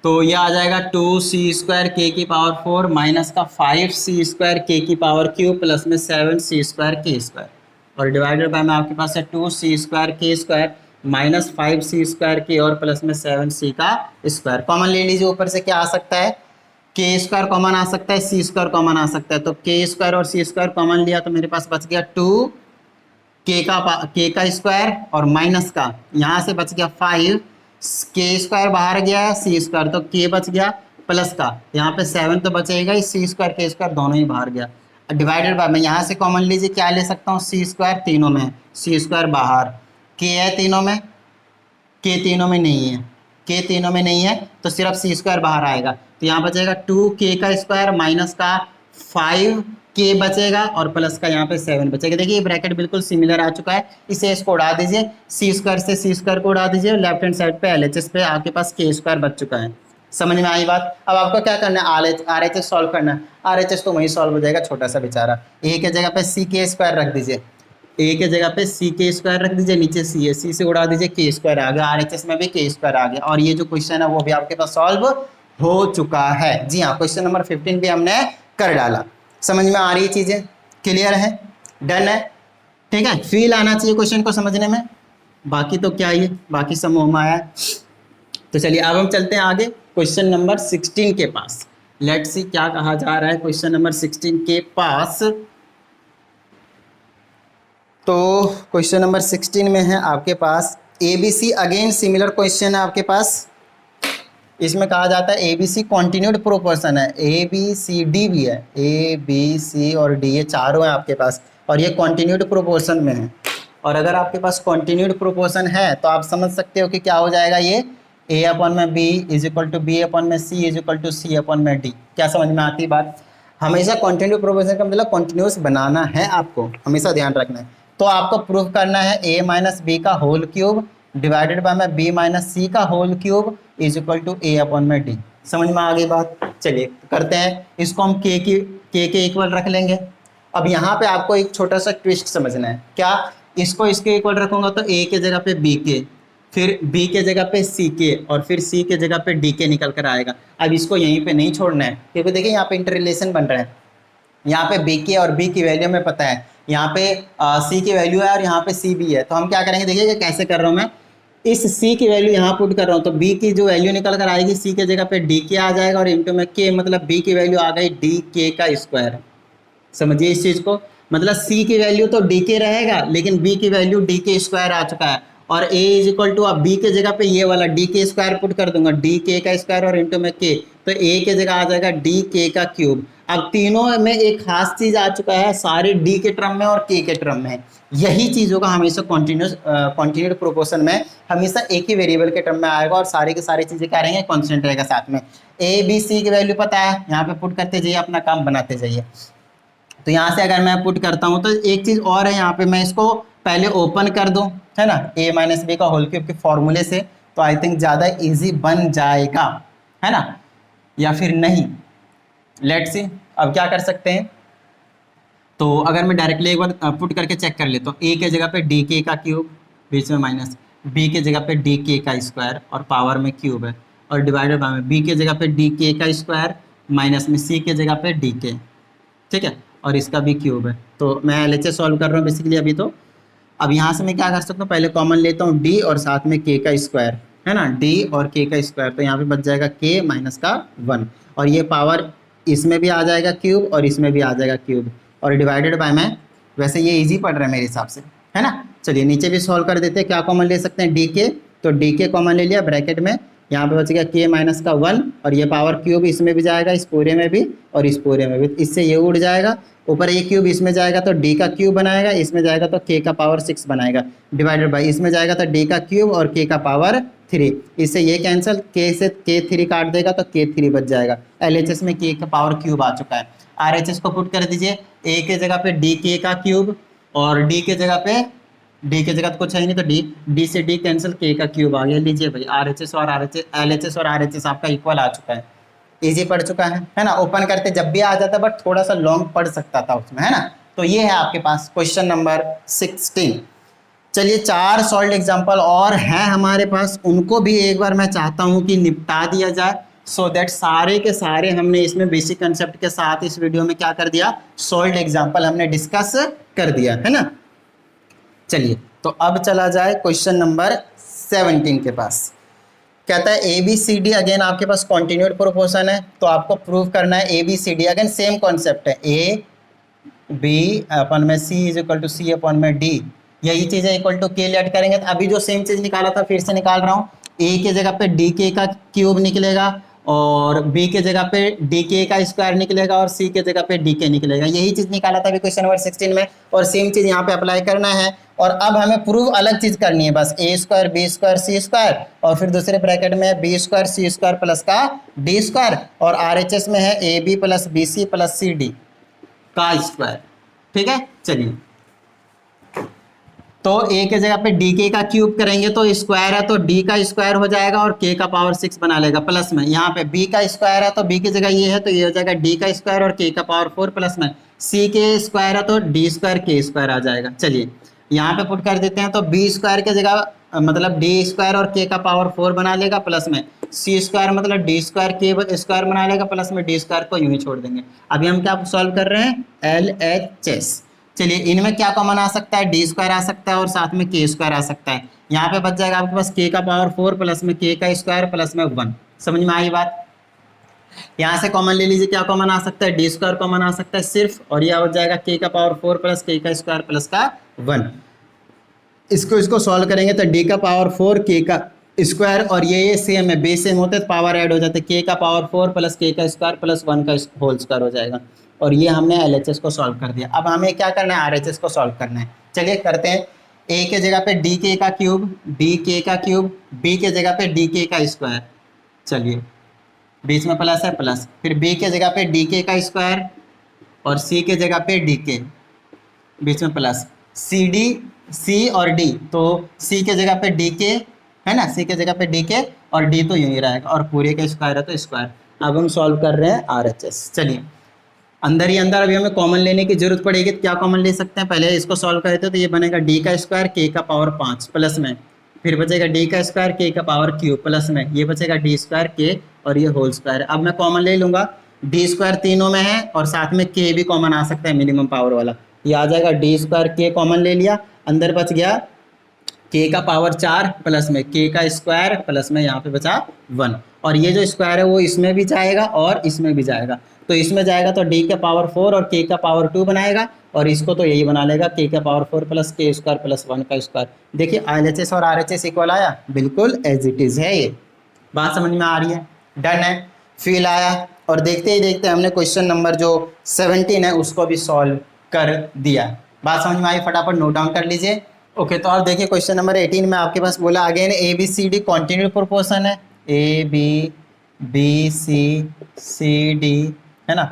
तो ये आ जाएगा 2c स्क्वायर k की पावर 4 माइनस का 5c स्क्वायर k की पावर क्यूब प्लस में 7c स्क्वायर k स्क्वायर, और डिवाइडेड बाय में आपके पास है 2c square k square minus 5c square k और प्लस में 7c का स्क्वायर। कॉमन ले लीजिए, ऊपर से क्या आ सकता है, k स्क्वायर कॉमन आ सकता है, c स्क्वायर कॉमन आ सकता है, तो k स्क्वायर और c स्क्वायर कॉमन लिया तो मेरे पास बच गया 2 k का स्क्वायर और माइनस का यहाँ से बच गया 5, k स्क्वायर बाहर गया है, c स्क्वायर तो k बच गया, प्लस का यहाँ पे 7 तो बचेगा ही, c स्क्वायर k स्क्वायर दोनों ही बाहर गया, डिवाइडेड बाय मैं यहाँ से कॉमन लीजिए, क्या ले सकता हूँ, c स्क्वायर तीनों में, c स्क्वायर बाहर, k है तीनों में, k तीनों में नहीं है, k तीनों में नहीं है तो सिर्फ c स्क्वायर बाहर आएगा, तो यहाँ बचेगा 2k का स्क्वायर माइनस का 5k बचेगा और प्लस का यहाँ पे 7 बचेगा। देखिए ब्रैकेट बिल्कुल सिमिलर आ चुका है, इसे इसको उड़ा दीजिए, c स्क्वायर से c स्क्वायर को उड़ा दीजिए, लेफ्ट हैंड साइड पे LHS पे आपके पास k स्क्वायर बच चुका है। समझ में आई बात। अब आपको क्या करना है, RHS सॉल्व करना है। RHS तो वही सॉल्व हो जाएगा, छोटा सा बेचारा, a के जगह पे ck स्क्वायर रख दीजिए, a के जगह पे ck स्क्वायर रख दीजिए, नीचे c है, c से उड़ा दीजिए, k स्क्वायर आ गया, RHS में भी k स्क्वायर आ गया, और ये जो क्वेश्चन है वो भी आपके पास सॉल्व हो चुका है। जी हाँ, क्वेश्चन नंबर 15 भी हमने कर डाला। समझ में आ रही है, चीजें क्लियर है, डन है, ठीक है। फील आना चाहिए क्वेश्चन को समझने में, बाकी तो क्या ही, बाकी सब मुँह में आया है। तो चलिए अब हम चलते हैं आगे क्वेश्चन नंबर 16 के पास। लेट्स सी क्या कहा जा रहा है क्वेश्चन नंबर 16 के पास। तो क्वेश्चन नंबर 16 में है आपके पास ABC, अगेन सिमिलर क्वेश्चन है आपके पास। इसमें कहा जाता है ABC कॉन्टिन्यूड प्रोपोर्शन है, ABCD भी है, ABC और D ये चारों हैं आपके पास, और ये कॉन्टिन्यूड प्रोपोर्शन में है। और अगर आपके पास कॉन्टिन्यूड प्रोपोर्शन है तो आप समझ सकते हो कि क्या हो जाएगा, ये A अपॉन में B is equal to B upon में C is equal to C upon में D। क्या समझ में आती है बात। हमेशा कॉन्टिन्यूड प्रोपोर्शन का मतलब कॉन्टिन्यूस बनाना है, आपको हमेशा ध्यान रखना है। तो आपको प्रूफ करना है a माइनस बी का होल क्यूब डिवाइडेड बाय में b माइनस सी का whole cube is equal to a upon में d। समझ में आ गई बात। चलिए करते हैं, इसको हम k के इक्वल रख लेंगे। अब यहाँ पे आपको एक छोटा सा ट्विस्ट समझना है, क्या, इसको इसके इक्वल रखूंगा तो a के जगह पे b के, फिर b के जगह पे c के, और फिर c के जगह पे d के निकल कर आएगा। अब इसको यहीं पे नहीं छोड़ना है, क्योंकि देखिए यहाँ पे इंटर रिलेशन बन रहा है। यहाँ पे b के और b की वैल्यू हमें पता है, यहाँ पे c की वैल्यू है और यहाँ पे c भी है। तो हम क्या करेंगे, देखिए कैसे कर रहा हूँ मैं, इस c की वैल्यू यहाँ पुट कर रहा हूँ तो b की जो वैल्यू निकल कर आएगी c के जगह पे d के आ जाएगा, और इंटू में k मतलब b की वैल्यू आ गई d k का स्क्वायर। समझिए इस चीज़ को, मतलब c की वैल्यू तो d के रहेगा लेकिन b की वैल्यू d के स्क्वायर आ चुका है, और a इज इक्वल टू, अब b के जगह पे ये वाला d के स्क्वायर पुट कर दूंगा, d k का स्क्वायर और इंटू में k, तो a के जगह आ जाएगा d k का क्यूब। अब तीनों में एक खास चीज आ चुका है, सारे d के टर्म में और k के टर्म में। यही चीज होगा हमेशा कॉन्टिन्यूड प्रोपोर्शन में, हमेशा एक ही वेरिएबल के टर्म में आएगा और सारी की सारी चीजें क्या रहेंगे, कांस्टेंट रहेगा साथ में। a b c की वैल्यू पता है, यहाँ पे पुट करते जाइए, अपना काम बनाते जाइए। तो यहाँ से अगर मैं पुट करता हूँ तो एक चीज और है, यहाँ पे मैं इसको पहले ओपन कर दूं, है ना, a माइनस बी का होल क्यूब के फॉर्मूले से, तो आई थिंक ज़्यादा इजी बन जाएगा, है ना, या फिर नहीं। लेट्स सी अब क्या कर सकते हैं। तो अगर मैं डायरेक्टली एक बार पुट करके चेक कर ले, तो a के जगह पे डी के का क्यूब, बीच में माइनस, b के जगह पे डी के का स्क्वायर और पावर में क्यूब है, और डिवाइडेड बाय में b के जगह पे डी के का स्क्वायर माइनस में c के जगह पे डी के, ठीक है, और इसका भी क्यूब है। तो मैं एलएचएस सॉल्व कर रहा हूँ बेसिकली अभी। तो अब यहाँ से मैं क्या कर सकता हूँ, पहले कॉमन लेता हूँ डी और साथ में के का स्क्वायर, है ना, डी और के का स्क्वायर। तो यहाँ पे बच जाएगा के माइनस का 1, और ये पावर इसमें भी आ जाएगा क्यूब और इसमें भी आ जाएगा क्यूब, और डिवाइडेड बाय में, वैसे ये इजी पड़ रहा है मेरे हिसाब से, है ना। चलिए नीचे भी सॉल्व कर देते हैं। क्या कॉमन ले सकते हैं, डी के, तो डी के कॉमन ले लिया ब्रैकेट में, यहाँ पे बच गया के माइनस का 1, और ये पावर क्यूब इसमें भी जाएगा, इस पूरे में भी और इस पूरे में भी, इससे ये उड़ जाएगा, ऊपर ये क्यूब इसमें जाएगा तो डी का क्यूब बनाएगा, इसमें जाएगा तो के का पावर 6 बनाएगा, डिवाइडेड बाई इसमें जाएगा तो डी का क्यूब और के का पावर 3, इससे ये कैंसिल, के से के 3 काट देगा तो के 3 बच जाएगा। एलएचएस में के का पावर क्यूब आ चुका है। आरएचएस को पुट कर दीजिए, ए के जगह पे डी के का क्यूब, और डी के जगह पे, डी के जगह तो कुछ है ही नहीं, तो डी से डी कैंसिल, के का क्यूब आ गया। लीजिए भाई, आरएचएस और आरएचएस, एलएचएस और आरएचएस आपका इक्वल आ चुका है, इजी पड़ चुका है ना। ओपन करते जब भी आ जाता, बट थोड़ा सा लॉन्ग पड़ सकता था उसमें, है ना। तो ये है आपके पास क्वेश्चन नंबर 16। चलिए 4 सॉल्व एग्जांपल और हैं हमारे पास, उनको भी एक बार मैं चाहता हूं कि निपटा दिया जाए, सो दैट सारे के सारे हमने इसमें बेसिक कंसेप्ट के साथ इस वीडियो में क्या कर दिया, सॉल्व एग्जांपल हमने डिस्कस कर दिया, है ना। चलिए तो अब चला जाए क्वेश्चन नंबर 17 के पास। कहता है A B C D, again आपके पास कॉन्टिन्यूड प्रोपोर्शन है, तो आपको प्रूव करना है A B C D, again same concept है, ए बी अपन में C is equal to C upon में डी, यही चीज़ है, इक्वल टू के लेट करेंगे। तो अभी जो सेम चीज़ निकाला था फिर से निकाल रहा हूँ, ए के जगह पे डी के का क्यूब निकलेगा, और बी के जगह पे डी के का स्क्वायर निकलेगा, और सी के जगह पे डी के निकलेगा, यही चीज़ निकाला था अभी क्वेश्चन नंबर 16 में, और सेम चीज़ यहाँ पे अप्लाई करना है। और अब हमें प्रूव अलग चीज़ करनी है, बस A square B square C square, और फिर दूसरे ब्रैकेट में B square C square plus का डी स्क्वायर, और आरएचएस में है A B plus B C plus C D का स्क्वायर, ठीक है। चलिए तो ए के जगह पे डी के का क्यूब करेंगे तो स्क्वायर है, तो डी का स्क्वायर हो जाएगा और के का पावर 6 बना लेगा, प्लस में यहाँ पे बी का स्क्वायर है तो बी की जगह ये है, तो ये हो जाएगा डी का स्क्वायर और के का पावर 4, प्लस में सी के स्क्वायर है तो डी स्क्वायर के स्क्वायर आ जाएगा। चलिए यहाँ पे पुट कर देते हैं, तो बी स्क्वायर के जगह मतलब डी स्क्वायर और के का पावर 4 बना लेगा, प्लस में सी स्क्वायर मतलब डी स्क्वायर के स्क्वायर बना लेगा, प्लस में डी स्क्वायर को यूं ही छोड़ देंगे। अभी हम क्या सॉल्व कर रहे हैं, एलएचएस। चलिए इनमें क्या कॉमन आ सकता है, डी स्क्वायर आ सकता है और साथ में के स्क्वायर आ सकता है। यहाँ पे बच जाएगा आपके पास के का पावर 4 प्लस में के का स्क्वायर प्लस में 1। समझ में आई बात। यहाँ से कॉमन ले लीजिए, क्या कॉमन आ सकता है, डी स्क्वायर कॉमन आ सकता है सिर्फ, और यह हो जाएगा के का पावर 4 प्लस के का स्क्वायर प्लस का 1। इसको सॉल्व करेंगे तो डी का पावर 4 के का स्क्वायर, और ये सेम है, बेस सेम होते तो पावर ऐड हो जाते, के का पावर 4 प्लस के का स्क्वायर प्लस 1 का होल स्क्वायर हो जाएगा। और ये हमने एलएचएस को सॉल्व कर दिया। अब हमें क्या करना है, आरएचएस को सॉल्व करना है। चलिए करते हैं, ए के जगह पे डी के का क्यूब, डी के का क्यूब, बी के जगह पे डी के का स्क्वायर, चलिए बीच में प्लस है प्लस, फिर बी के जगह पे डी के का स्क्वायर और सी के जगह पे डी के, बीच में प्लस, सी डी सी और डी, तो सी के जगह पे डी के है ना, सी के जगह पे डी के और डी तो यूं ही रहेगा, और पूरे का स्क्वायर है तो स्क्वायर। अब हम सॉल्व कर रहे हैं आरएचएस। चलिए अंदर ही अंदर अभी हमें कॉमन लेने की जरूरत पड़ेगी, तो क्या कॉमन ले सकते हैं, पहले इसको सॉल्व करते हैं, तो ये बनेगा डी का स्क्वायर के का पावर 5 प्लस में, फिर बचेगा डी का स्क्वायर के का पावर क्यूब प्लस में, ये बचेगा डी स्क्वायर के और ये होल स्क्वायर। अब मैं कॉमन ले लूँगा, डी स्क्वायर तीनों में है और साथ में के भी कॉमन आ सकता है मिनिमम पावर वाला, ये आ जाएगा डी स्क्वायर के कॉमन ले लिया, अंदर बच गया के का पावर 4 प्लस में के का स्क्वायर प्लस में यहाँ पे बचा 1, और ये जो स्क्वायर है वो इसमें भी जाएगा और इसमें भी जाएगा, तो इसमें जाएगा तो डी का पावर 4 और के का पावर 2 बनाएगा, और इसको तो यही बना लेगा के का पावर 4 प्लस के स्क्वायर प्लस 1 का स्क्वायर। देखिए एलएचएस और आरएचएस इक्वल आया, बिल्कुल एज इट इज़ है, ये बात समझ में आ रही है, डन है, फील आया। और देखते ही देखते हमने क्वेश्चन नंबर जो 17 है उसको भी सॉल्व कर दिया। बात समझ में आई, फटाफट नोट डाउन कर लीजिए। ओके तो अब देखिए क्वेश्चन नंबर 18 में आपके पास बोला again A B C D continued proportion है, A B B C D है ना,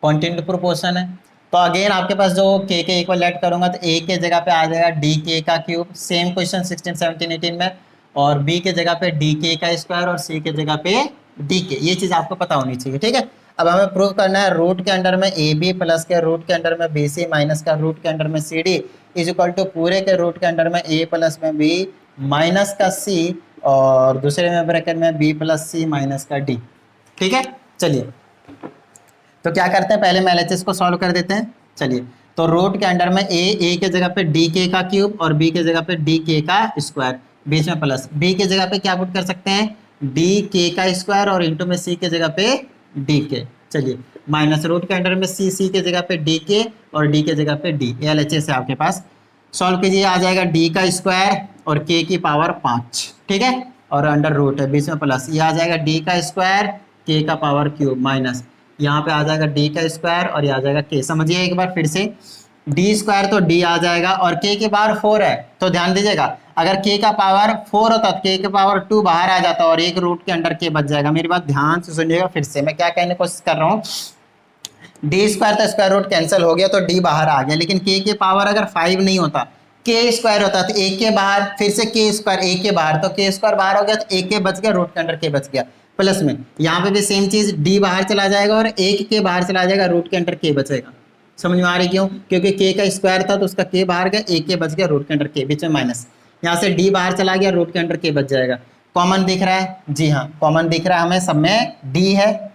कॉन्टिन्यूड प्रोपोर्शन है। तो अगेन आपके पास जो के इक्वल लेट करूंगा तो ए के जगह पे आ जाएगा डी के का क्यूब, सेम क्वेश्चन 16 17 18 में, और बी के जगह पे डी के का स्क्वायर और सी के जगह पे डी के, ये चीज़ आपको पता होनी चाहिए, ठीक है। अब हमें प्रूव करना है रूट के अंडर में ए बी प्लस के रूट के अंडर में बी सी माइनस का रूट के अंडर में C D is equal to पूरे के रूट के अंडर में ए प्लस में बी माइनस का सी और दूसरे में ब्रैकेट में बी प्लस सी माइनस का डी, ठीक है। चलिए तो क्या करते हैं, पहले हम LHS को सॉल्व कर देते हैं। चलिए, तो रूट के अंडर में ए के जगह पे डी के का क्यूब और बी के जगह पे डी के का स्क्वायर, बीच में प्लस, बी के जगह पे क्या पुट कर सकते हैं, डी के का स्क्वायर और इंटू में सी के जगह पे डी के। चलिए, माइनस रूट के अंडर में सी के जगह पे डी के और डी के जगह पे डी, LHS है आपके पास। सॉल्व कीजिए, आ जाएगा डी का स्क्वायर और के की पावर 5, ठीक है, और अंडर रूट है, बीच में प्लस, ये आ जाएगा डी का स्क्वायर के का पावर क्यूब माइनस, यहाँ पे आ जाएगा डी का स्क्वायर और ये आ जाएगा के। समझिए एक बार फिर से, डी स्क्वायर तो डी आ जाएगा और के की पावर 4 है, तो ध्यान दीजिएगा, अगर के का पावर 4 होता तो के पावर 2 बाहर आ जाता और एक रूट के अंडर के बच जाएगा। मेरी बात ध्यान से सुनिएगा, फिर से मैं क्या कहने की कोशिश कर रहा हूँ, डी स्क्वायर तो स्क्वायर रूट कैंसिल हो गया तो डी बाहर आ गया, लेकिन के पावर अगर 5 नहीं होता, के स्क्वायर होता तो एक के बाहर, फिर से के स्क्वायर एक के बाहर, तो के स्क्वायर बाहर हो गया तो एक के बच गया, रूट के अंडर के बच गया, प्लस में यहाँ पे भी सेम चीज, डी बाहर चला जाएगा और एक के बाहर चला जाएगा, रूट के अंडर के बचेगा। समझ में आ रही क्यों, क्योंकि के का स्क्वायर था तो उसका के बाहर गया, एक के बच गया, रूट के अंडर के, बीच में माइनस, यहाँ से डी बाहर चला गया, रूट के अंडर के बच जाएगा। कॉमन दिख रहा है, जी हाँ कॉमन दिख रहा है हमें, सब में डी है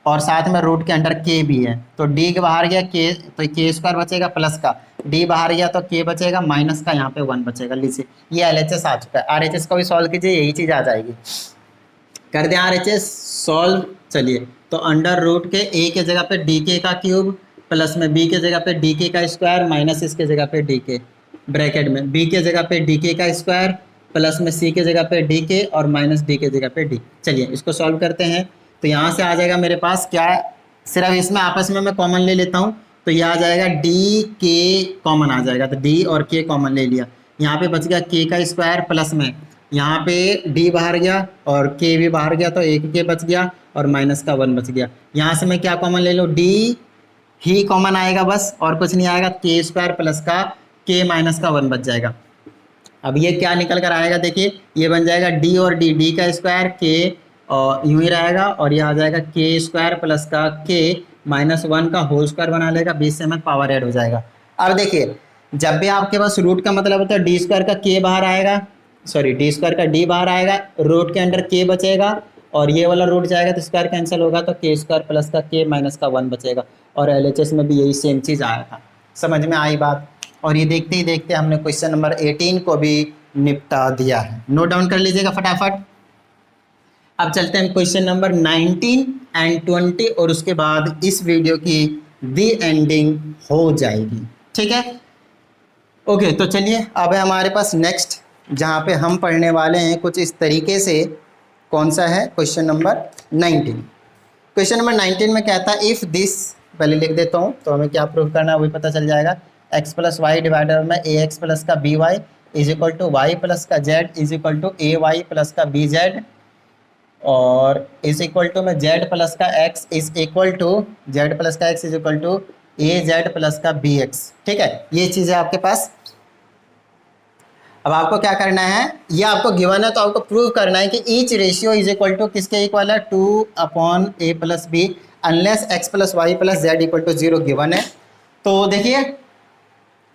और साथ में रूट के अंडर के भी है, तो डी के बाहर गया के, तो के स्क्वायर बचेगा प्लस का, डी बाहर गया तो के बचेगा माइनस का, यहाँ पे 1 बचेगा। लीजिए ये LHS आ चुका है, RHS को भी सॉल्व कीजिए, यही चीज़ आ जाएगी। कर दें RHS सॉल्व। चलिए, तो अंडर रूट के ए के जगह पे डी के का क्यूब प्लस में बी के जगह पे डी के का स्क्वायर माइनस इसके जगह पे डी के, ब्रैकेट में बी के जगह पे डी के का स्क्वायर प्लस में सी के जगह पे डी के और माइनस डी के जगह पे डी। चलिए इसको सॉल्व करते हैं, तो यहाँ से आ जाएगा मेरे पास क्या, सिर्फ इसमें आपस में मैं कॉमन ले लेता हूँ, तो यह आ जाएगा डी के कॉमन आ जाएगा, तो डी और के कॉमन ले लिया, यहाँ पे बच गया के का स्क्वायर प्लस में यहाँ पे डी बाहर गया और के भी बाहर गया, तो एक के बच गया और माइनस का 1 बच गया। यहाँ से मैं क्या कॉमन ले लूँ, डी ही कॉमन आएगा बस, और कुछ नहीं आएगा, के स्क्वायर प्लस का के माइनस का 1 बच जाएगा। अब ये क्या निकल कर आएगा, देखिए ये बन जाएगा डी और डी, डी का स्क्वायर के और यूं ही रहेगा, और ये आ जाएगा के स्क्वायर प्लस का के माइनस 1 का होल स्क्वायर बना लेगा, बीच से में पावर ऐड हो जाएगा। अब देखिए जब भी आपके पास रूट का मतलब होता है डी स्क्वायर का के बाहर आएगा, सॉरी डी स्क्वायर का डी बाहर आएगा, रूट के अंडर के बचेगा और ये वाला रूट जाएगा तो स्क्वायर कैंसिल होगा, तो के स्क्वायर प्लस का के माइनस का 1 बचेगा। और LHS में भी यही सेम चीज़ आया था, समझ में आई बात। और ये देखते ही देखते हमने क्वेश्चन नंबर 18 को भी निपटा दिया है, नोट डाउन कर लीजिएगा फटाफट। अब चलते हैं क्वेश्चन नंबर 19 एंड 20 और उसके बाद इस वीडियो की दी एंडिंग हो जाएगी, ठीक है। ओके, तो चलिए अब है हमारे पास नेक्स्ट, जहाँ पे हम पढ़ने वाले हैं कुछ इस तरीके से। कौन सा है, क्वेश्चन नंबर 19। क्वेश्चन नंबर 19 में कहता है इफ़ दिस, पहले लिख देता हूँ तो हमें क्या प्रूव करना है वही पता चल जाएगा। x प्लस वाई डिवाइडर में ax प्लस का by is equal to Y plus का z is equal to ay plus का bz और इज इक्वल टू में z प्लस का x is equal to z plus का x is equal to az plus का bx, ठीक है। ये चीज़ है आपके पास। अब आपको क्या करना है, ये आपको गिवन है तो आपको प्रूव करना है कि each ratio is equal to किसके इक्वल है, 2/a plus B unless x plus Y plus Z equal to 0 given है। तो देखिए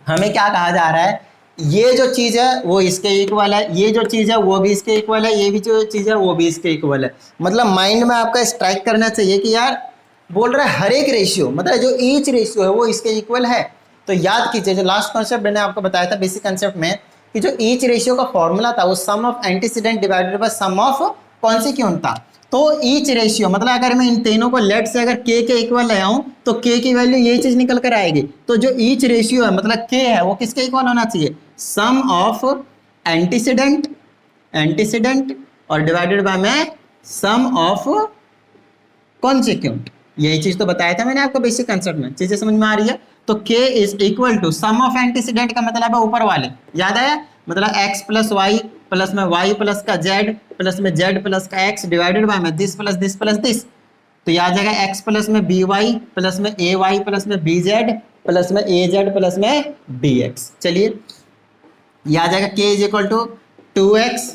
हमें क्या कहा जा रहा है, ये जो चीज़ है वो इसके इक्वल है, ये जो चीज़ है वो भी इसके इक्वल है, ये भी जो चीज़ है वो भी इसके इक्वल है। मतलब माइंड में आपका स्ट्राइक करना चाहिए कि यार बोल रहा है हर एक रेशियो, मतलब जो ईच रेशियो है वो इसके इक्वल है। तो याद कीजिए जो लास्ट कॉन्सेप्ट मैंने आपको बताया था बेसिक कॉन्सेप्ट में, कि जो ईच रेशियो का फॉर्मूला था वो sum of antecedent divided by sum of consequent था। तो ईच रेशियो मतलब अगर मैं इन तीनों को लेट से अगर के इक्वल ले आऊं तो के की वैल्यू ये चीज निकल कर आएगी। तो जो ईच रेशियो है मतलब के है वो किसके इक्वल होना चाहिए, सम ऑफ एंटीसीडेंट और डिवाइडेड बाय में सम ऑफ कॉन्सिक्वेंट। यही चीज तो बताया था मैंने आपको बेसिक कंसेप्ट में, चीजें समझ में आ रही है। तो k is equal to sum of antecedent का मतलब है ऊपर वाले, याद आया, मतलब x प्लस वाई प्लस में y प्लस का z प्लस में z प्लस का x डिवाइडेड बाय में this plus this plus this. तो यह आ जाएगा x प्लस में by प्लस में ay प्लस में bz प्लस में az प्लस में bx। चलिए यह आ जाएगा k is equal to 2x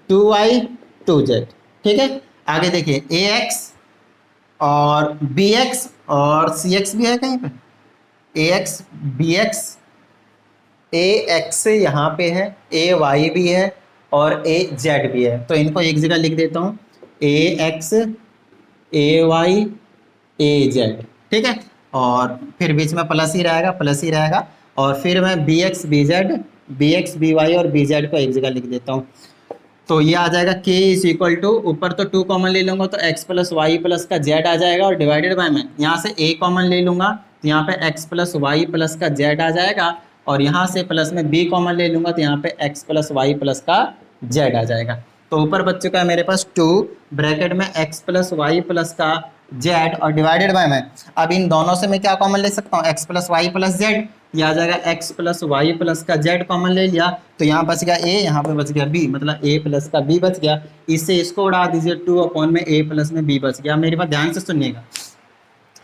2y 2z, ठीक है। आगे देखिए ax और bx और cx भी है कहीं पे, ax bx ax यहाँ पे है, ay भी है और az भी है। तो इनको एक जगह लिख देता हूँ, ax ay az, ठीक है, और फिर बीच में प्लस ही रहेगा, प्लस ही रहेगा, और फिर मैं b x b z, b x b y और बी जेड को एक जगह लिख देता हूँ। तो ये आ जाएगा k इज इक्वल टू, ऊपर तो 2 कॉमन ले लूंगा तो x प्लस वाई प्लस का z आ जाएगा, और डिवाइडेड बाय में यहाँ से a कॉमन ले लूंगा तो यहाँ पे x प्लस वाई प्लस का z आ जाएगा, और यहाँ से प्लस में b कॉमन ले लूंगा तो यहाँ पे x प्लस वाई प्लस का z आ जाएगा। तो ऊपर बच चुका है मेरे पास 2 ब्रैकेट में x प्लस वाई प्लस का z और डिवाइडेड बाय में, अब इन दोनों से मैं क्या कॉमन ले सकता हूँ, x plus Y plus z, ये आ जाएगा x प्लस वाई प्लस का z कॉमन ले लिया तो यहाँ बच गया a, यहाँ पे बच गया b, मतलब a प्लस का b बच गया। इससे इसको उड़ा दीजिए, 2 अपॉन में a प्लस में b बच गया। मेरे पास ध्यान से सुनिएगा,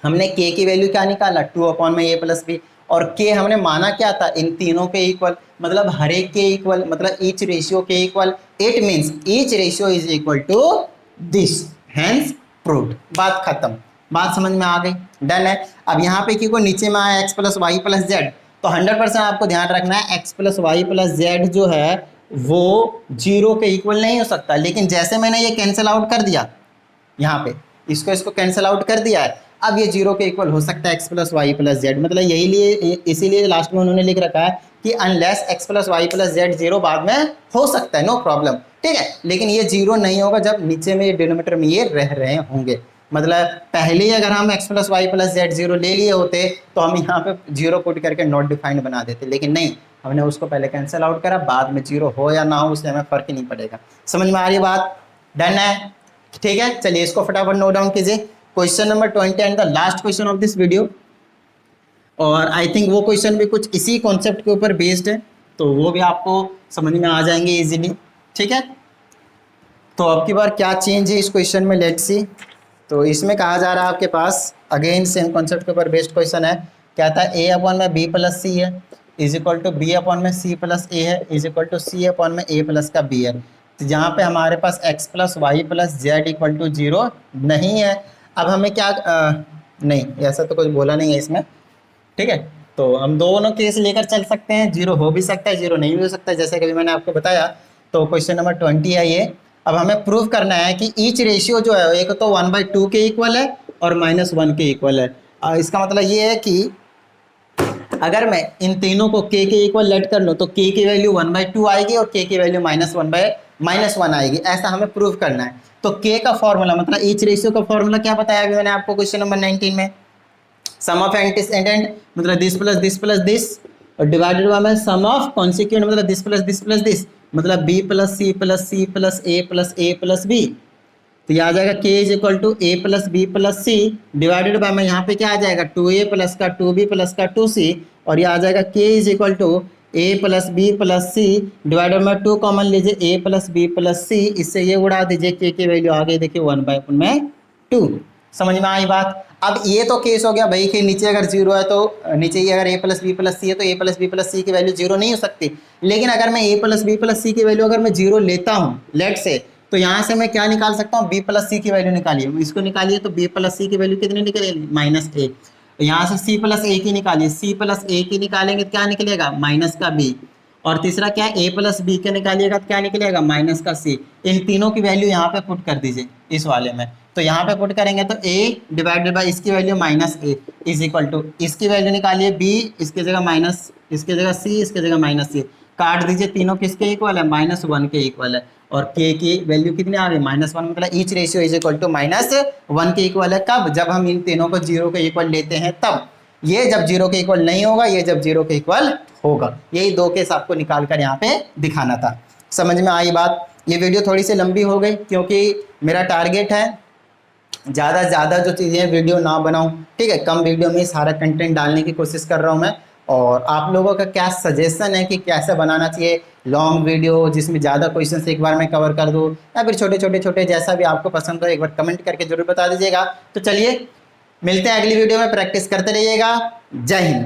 हमने k की वैल्यू क्या निकाला, 2 अपॉन में a प्लस b, और k हमने माना क्या था, इन तीनों के इक्वल, मतलब हर एक के इक्वल, मतलब ईच रेशियो के equal, it means each ratio is equal to this, hence proved. बात खत्म, बात समझ में आ गई, डन है। अब यहाँ पे क्योंकि नीचे में आया x plus Y plus z, तो 100% आपको ध्यान रखना है x plus Y plus z जो है वो 0 के इक्वल नहीं हो सकता, लेकिन जैसे मैंने ये कैंसिल आउट कर दिया, यहाँ पे इसको कैंसिल आउट कर दिया है, अब ये 0 के इक्वल हो सकता है x plus Y plus z, मतलब यही लिए इसीलिए लास्ट में उन्होंने लिख रखा है कि unless x plus Y plus z 0 बाद में हो सकता है, नो प्रॉब्लम, ठीक है, लेकिन ये 0 नहीं होगा जब नीचे में ये डिनोमिनेटर में ये रह रहे होंगे। मतलब पहले ही अगर हम x plus Y plus z 0 ले लिए होते तो हम यहाँ पे 0 पुट करके नॉट डिफाइंड बना देते, लेकिन नहीं, हमने उसको पहले कैंसिल आउट करा, बाद में 0 हो या ना हो उससे हमें फर्क ही नहीं पड़ेगा। समझ में आ रही बात, डन है, ठीक है। चलिए इसको फटाफट नोट डाउन कीजिए, question number 20 and the last question of this video, और आई थिंक वो क्वेश्चन भी कुछ इसी कॉन्सेप्ट के ऊपर बेस्ड है, तो वो भी आपको समझ में आ जाएंगे इजीली, ठीक है। तो अब की बार क्या चेंज है इस क्वेश्चन में, लेट्स सी। तो इसमें कहा जा रहा है आपके पास अगेन सेम कॉन्सेप्ट के ऊपर बेस्ड क्वेश्चन है, क्या था, a अपॉन में b प्लस सी है is equal to b upon में c प्लस a है is equal to c upon में a प्लस का b है। तो जहाँ पे हमारे पास x plus Y plus Z equal to 0 नहीं है, अब हमें क्या नहीं, ऐसा तो कुछ बोला नहीं है इसमें, ठीक है। तो हम दोनों केस लेकर चल सकते हैं, 0 हो भी सकता है, 0 नहीं भी हो सकता है, जैसे कि मैंने आपको बताया। तो क्वेश्चन नंबर 20 है ये। अब हमें प्रूव करना है कि ईच रेशियो जो है एक तो 1/2 के इक्वल है और -1 के इक्वल है। इसका मतलब ये है कि अगर मैं इन तीनों को k के इक्वल लेट कर लूँ तो k की वैल्यू 1/2 आएगी और k की वैल्यू -1 आएगी, ऐसा हमें प्रूव करना है। तो k का फॉर्मूला, मतलब ईच रेशियो का फॉर्मूला क्या बताया अभी मैंने आपको क्वेश्चन नंबर 19 में, सम ऑफ एंटीसेंडेंट मतलब दिस प्लस दिस और divided by sum of consequent मतलब दिस प्लस दिस मतलब b plus C plus C plus A plus B. तो ये आ जाएगा k is equal to A plus B plus C divided by में यहाँ पे क्या आ जाएगा 2a प्लस का 2b प्लस का 2c, और ये आ जाएगा k is equal to a plus B plus C divided में 2 कॉमन लीजिए a plus B plus c, इससे ये उड़ा दीजिए, k की वैल्यू आ गई देखिए 1/2। समझ में आई बात। अब ये तो केस हो गया भाई कि नीचे अगर 0 है तो नीचे ही अगर a plus B plus c है तो a प्लस बी प्लस सी की वैल्यू 0 नहीं हो सकती, लेकिन अगर मैं a प्लस बी प्लस सी की वैल्यू अगर मैं 0 लेता हूँ लेट से, तो यहाँ से मैं क्या निकाल सकता हूँ, b प्लस सी की वैल्यू निकालिए, इसको निकालिए तो b प्लस सी की वैल्यू कितनी निकलेगी -a, यहाँ से c प्लस a की निकालिए, c प्लस a की निकालेंगे तो क्या निकलेगा माइनस का b, और तीसरा क्या a प्लस बी के निकालिएगा तो क्या निकलेगा माइनस का c। इन तीनों की वैल्यू यहाँ पे पुट कर दीजिए इस वाले में, तो यहाँ पे पुट करेंगे तो a डिवाइडेड बाय इसकी value -a is equal to इसकी वैल्यू निकालिए b, इसकी जगह माइनस, इसकी जगह c, इसकी जगह -c, काट दीजिए, तीनों किसके इक्वल है -1 के इक्वल है, और k की वैल्यू कितनी आ गई -1, मतलब each ratio is equal to -1 के इक्वल है। कब, जब हम इन तीनों को 0 के इक्वल लेते हैं तब, ये जब 0 के इक्वल नहीं होगा, ये जब 0 के इक्वल होगा। यही दो केस आपको निकाल कर यहाँ पे दिखाना था। समझ में आई बात। ये वीडियो थोड़ी सी लंबी हो गई क्योंकि मेरा टारगेट है ज़्यादा से ज़्यादा जो चीज़ें वीडियो ना बनाऊं, ठीक है, कम वीडियो में सारा कंटेंट डालने की कोशिश कर रहा हूं मैं। और आप लोगों का क्या सजेशन है कि कैसे बनाना चाहिए लॉन्ग वीडियो जिसमें ज़्यादा क्वेश्चन एक बार में कवर कर दूं, या फिर छोटे जैसा भी आपको पसंद हो एक बार कमेंट करके जरूर बता दीजिएगा। तो चलिए मिलते हैं अगली वीडियो में, प्रैक्टिस करते रहिएगा। जय हिंद।